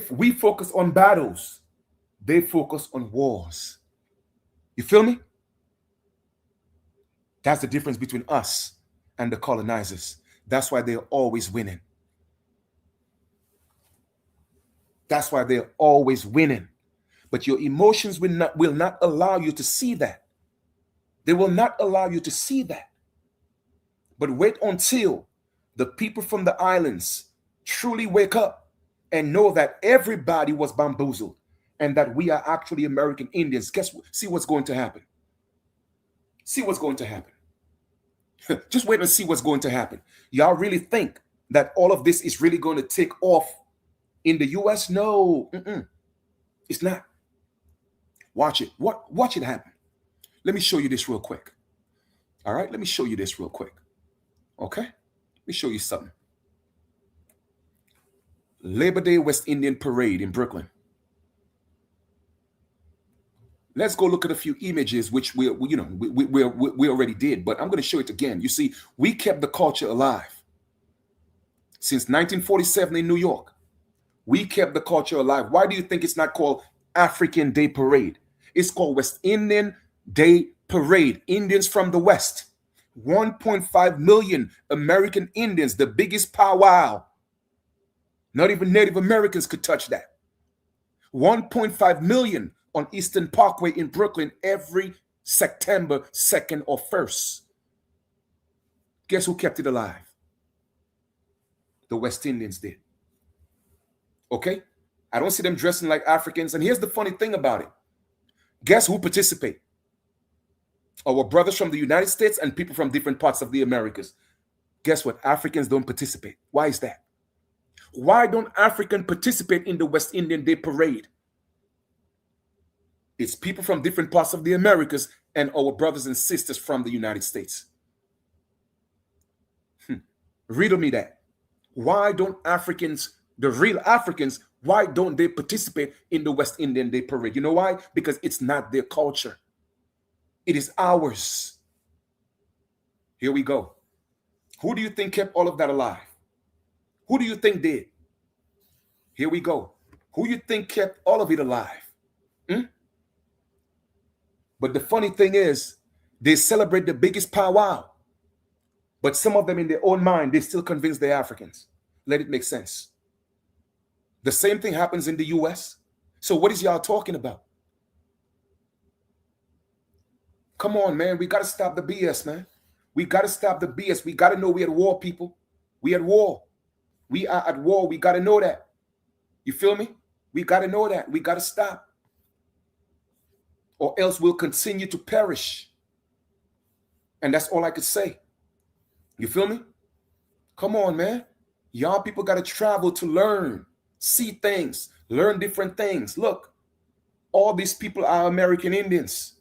We focus on battles. They focus on wars. You feel me? That's the difference between us and the colonizers. That's why they're always winning. That's why they're always winning. But your emotions will not allow you to see that. They will not allow you to see that. But wait until the people from the islands truly wake up and know that everybody was bamboozled and that we are actually American Indians. See what's going to happen. See what's going to happen. Just wait and see what's going to happen. Y'all really think that all of this is really going to take off in the U.S.? No, it's not. Watch it. Watch it happen. Let me show you this real quick. All right, let me show you this real quick. Okay, let me show you something. Labor Day West Indian Parade in Brooklyn. Let's go look at a few images, which we already did, but I'm going to show it again. You see, we kept the culture alive. Since 1947 in New York, we kept the culture alive. Why do you think it's not called African Day Parade? It's called West Indian Day Parade. Indians from the West. 1.5 million American Indians, the biggest powwow. Not even Native Americans could touch that. 1.5 million on Eastern Parkway in Brooklyn every September 2nd or 1st. Guess who kept it alive? The West Indians did. Okay? I don't see them dressing like Africans. And here's the funny thing about it. Guess who participate? Our brothers from the United States and people from different parts of the Americas. Guess what? Africans don't participate. Why is that? Why don't Africans participate in the West Indian Day Parade? It's people from different parts of the Americas and our brothers and sisters from the United States. Riddle me that. Why don't Africans, the real Africans, why don't they participate in the West Indian Day Parade? You know why? Because it's not their culture. It is ours. Here we go. Who do you think kept all of that alive? Who do you think did? Here we go. Who you think kept all of it alive? But the funny thing is, they celebrate the biggest powwow. But some of them in their own mind, they still convince they're Africans. Let it make sense. The same thing happens in the U.S. So what is y'all talking about? Come on, man. We got to stop the BS, man. We got to stop the BS. We got to know we at war, people. We at war. We are at war. We got to know that. You feel me? We got to know that. We got to stop. Or else we'll continue to perish. And that's all I could say. You feel me? Come on, man. Y'all people got to travel to learn, see things, learn different things. Look, all these people are American Indians.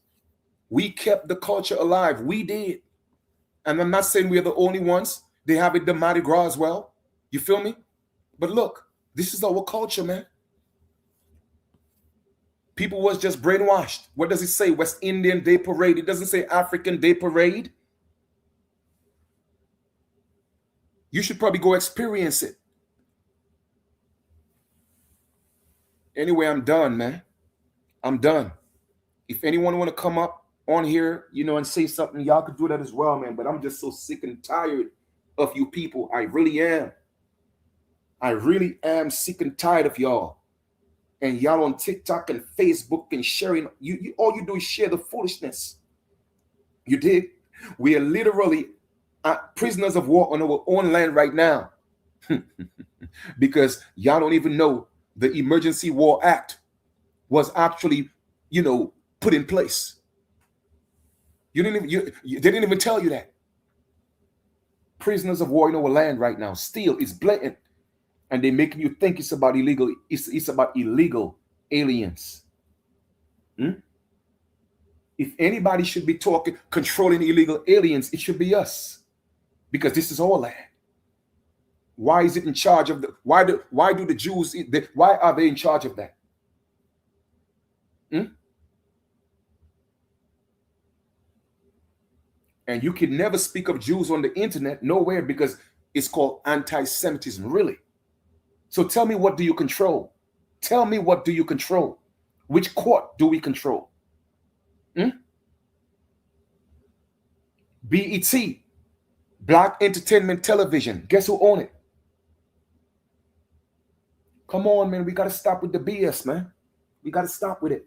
We kept the culture alive. We did. And I'm not saying we're the only ones. They have it the Mardi Gras as well. You feel me? But look, This is our culture, man. People was just brainwashed. What does it say? West Indian Day Parade. It doesn't say African Day Parade. You should probably go experience it. Anyway, I'm done, man. I'm done. If anyone want to come up on here, and say something, y'all could do that as well, man. But I'm just so sick and tired of you people. I really am. I really am sick and tired of y'all. And y'all on TikTok and Facebook and sharing. You all you do is share the foolishness. You did. We are literally prisoners of war on our own land right now. Because y'all don't even know the Emergency War Act was actually, put in place. They didn't even tell you that. Prisoners of war in our land right now. Still, it's blatant. And they're making you think it's about illegal. It's about illegal aliens. If anybody should be controlling illegal aliens, it should be us. Because this is our land. Why is it in charge of why do the Jews, why are they in charge of that? And you can never speak of Jews on the internet, nowhere, because it's called anti-Semitism, really. So tell me, what do you control? Tell me, what do you control? Which court do we control? BET, Black Entertainment Television. Guess who own it? Come on, man. We got to stop with the BS, man. We got to stop with it.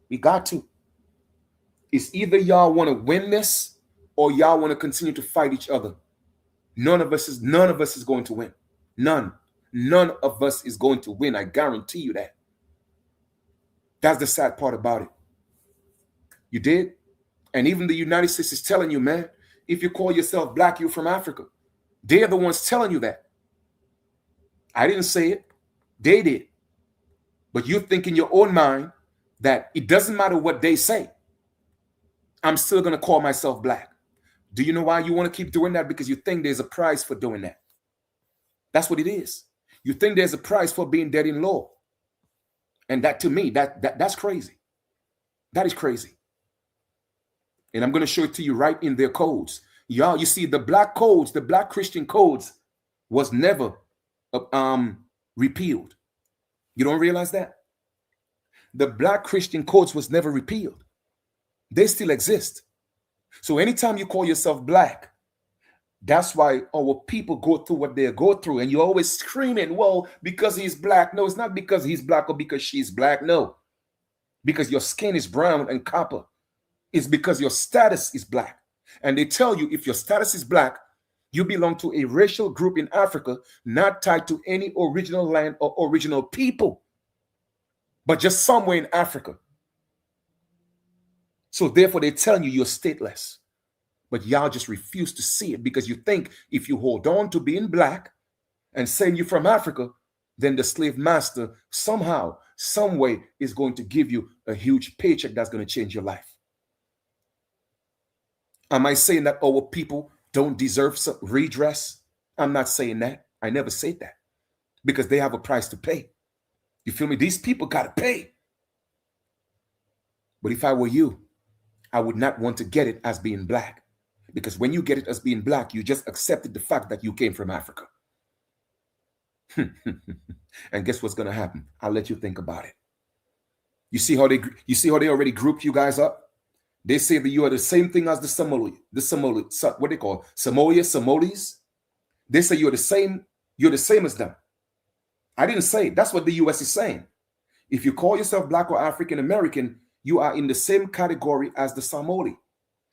We got to. It's either y'all want to win this or y'all want to continue to fight each other. None of us is going to win. None of us is going to win. I guarantee you that. That's the sad part about it. You did? And even the United States is telling you, man, if you call yourself black, you're from Africa. They're the ones telling you that. I didn't say it. They did. But you think in your own mind that it doesn't matter what they say. I'm still going to call myself black. Do you know why you want to keep doing that? Because you think there's a prize for doing that. That's what it is. You think there's a prize for being dead in law. And that, to me, that's crazy. That is crazy. And I'm going to show it to you right in their codes. Y'all, you see, the black codes, the black Christian codes was never repealed. You don't realize that? The black Christian codes was never repealed. They still exist. So anytime you call yourself black, that's why our people go through what they go through. And you're always screaming, well, because he's black. No, it's not because he's black or because she's black. No, because your skin is brown and copper. It's because your status is black. And they tell you if your status is black, you belong to a racial group in Africa, not tied to any original land or original people, but just somewhere in Africa. So therefore, they're telling you you're stateless. But y'all just refuse to see it because you think if you hold on to being black and saying you're from Africa, then the slave master somehow, some way is going to give you a huge paycheck that's going to change your life. Am I saying that our people don't deserve some redress? I'm not saying that. I never said that because they have a price to pay. You feel me? These people got to pay. But if I were you, I would not want to get it as being black. Because when you get it as being black, you just accepted the fact that you came from Africa. And guess what's going to happen? I'll let you think about it. You see how they already grouped you guys up? They say that you are the same thing as the Somali, what they call Somalis. They say you're the same as them. I didn't say it. That's what the US is saying. If you call yourself black or African American, you are in the same category as the Somali,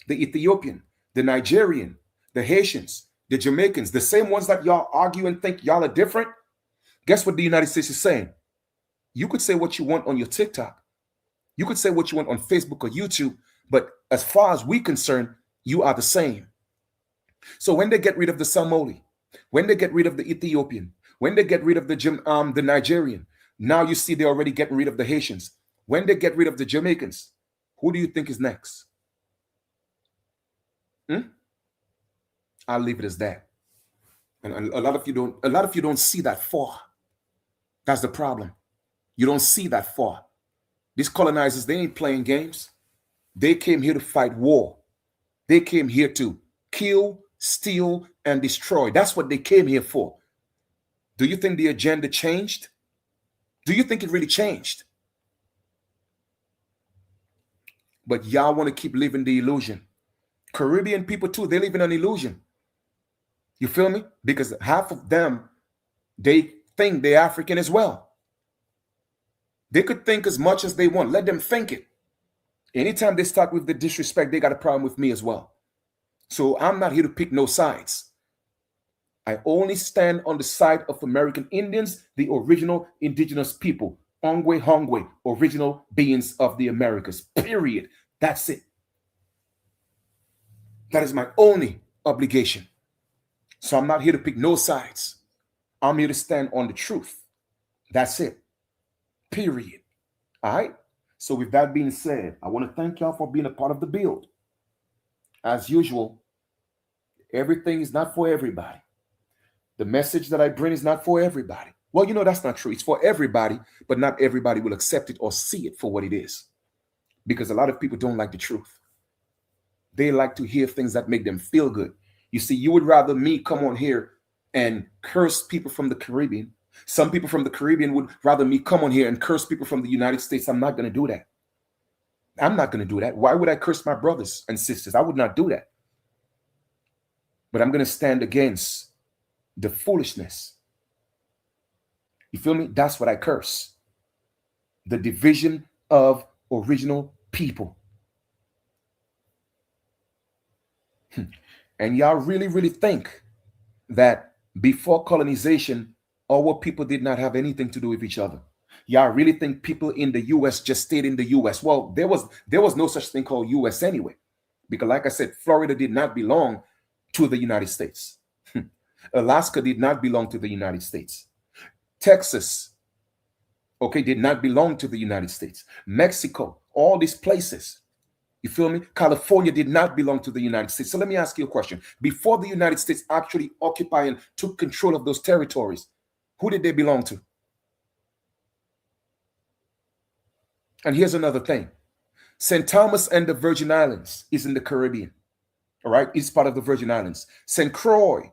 the Ethiopian, the Nigerian, the Haitians, the Jamaicans, the same ones that y'all argue and think y'all are different. Guess what the United States is saying? You could say what you want on your TikTok. You could say what you want on Facebook or YouTube, but as far as we're concerned, you are the same. So when they get rid of the Somali, when they get rid of the Ethiopian, when they get rid of the Nigerian, now you see they're already getting rid of the Haitians. When they get rid of the Jamaicans, who do you think is next? I'll leave it as that. And a lot of you don't see that far. That's the problem. You don't see that far. These colonizers, they ain't playing games. They came here to fight war. They came here to kill, steal, and destroy. That's what they came here for. Do you think the agenda changed? Do you think it really changed? But y'all want to keep living the illusion. Caribbean people too, they live in an illusion. You feel me? Because half of them, they think they're African as well. They could think as much as they want. Let them think it. Anytime they start with the disrespect, they got a problem with me as well. So I'm not here to pick no sides. I only stand on the side of American Indians, the original indigenous people, Ongwe Hongwe, original beings of the Americas, period. That's it. That is my only obligation. So I'm not here to pick no sides. I'm here to stand on the truth. That's it. Period. All right? So with that being said, I want to thank y'all for being a part of the build. As usual, everything is not for everybody. The message that I bring is not for everybody. Well, you know, that's not true. It's for everybody, but not everybody will accept it or see it for what it is. Because a lot of people don't like the truth. They like to hear things that make them feel good. You see, you would rather me come on here and curse people from the Caribbean. Some people from the Caribbean would rather me come on here and curse people from the United States. I'm not going to do that. I'm not going to do that. Why would I curse my brothers and sisters? I would not do that. But I'm going to stand against the foolishness. You feel me? That's what I curse. The division of original people. And y'all really, really think that before colonization, our people did not have anything to do with each other? Y'all really think people in the U.S. just stayed in the U.S.? Well, there was no such thing called U.S. anyway. Because like I said, Florida did not belong to the United States. Alaska did not belong to the United States. Texas, okay, did not belong to the United States. Mexico, all these places. You feel me? California did not belong to the United States. So let me ask you a question. Before the United States actually occupied and took control of those territories, who did they belong to? And here's another thing. St. Thomas and the Virgin Islands is in the Caribbean. All right? It's part of the Virgin Islands. St. Croix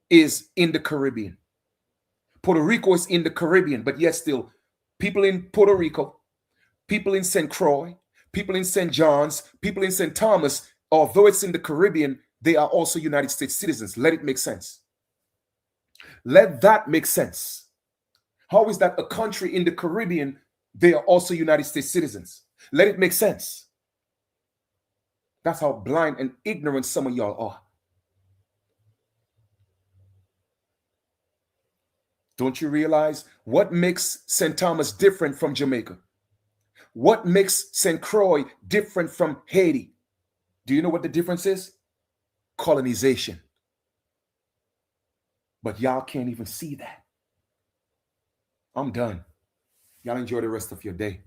is in the Caribbean. Puerto Rico is in the Caribbean, but yet still, people in Puerto Rico, people in St. Croix, people in St. John's, people in St. Thomas, although it's in the Caribbean, they are also United States citizens. Let it make sense. Let that make sense. How is that a country in the Caribbean, they are also United States citizens? Let it make sense. That's how blind and ignorant some of y'all are. Don't you realize what makes St. Thomas different from Jamaica? What makes St. Croix different from Haiti? Do you know what the difference is? Colonization. But y'all can't even see that. I'm done. Y'all enjoy the rest of your day.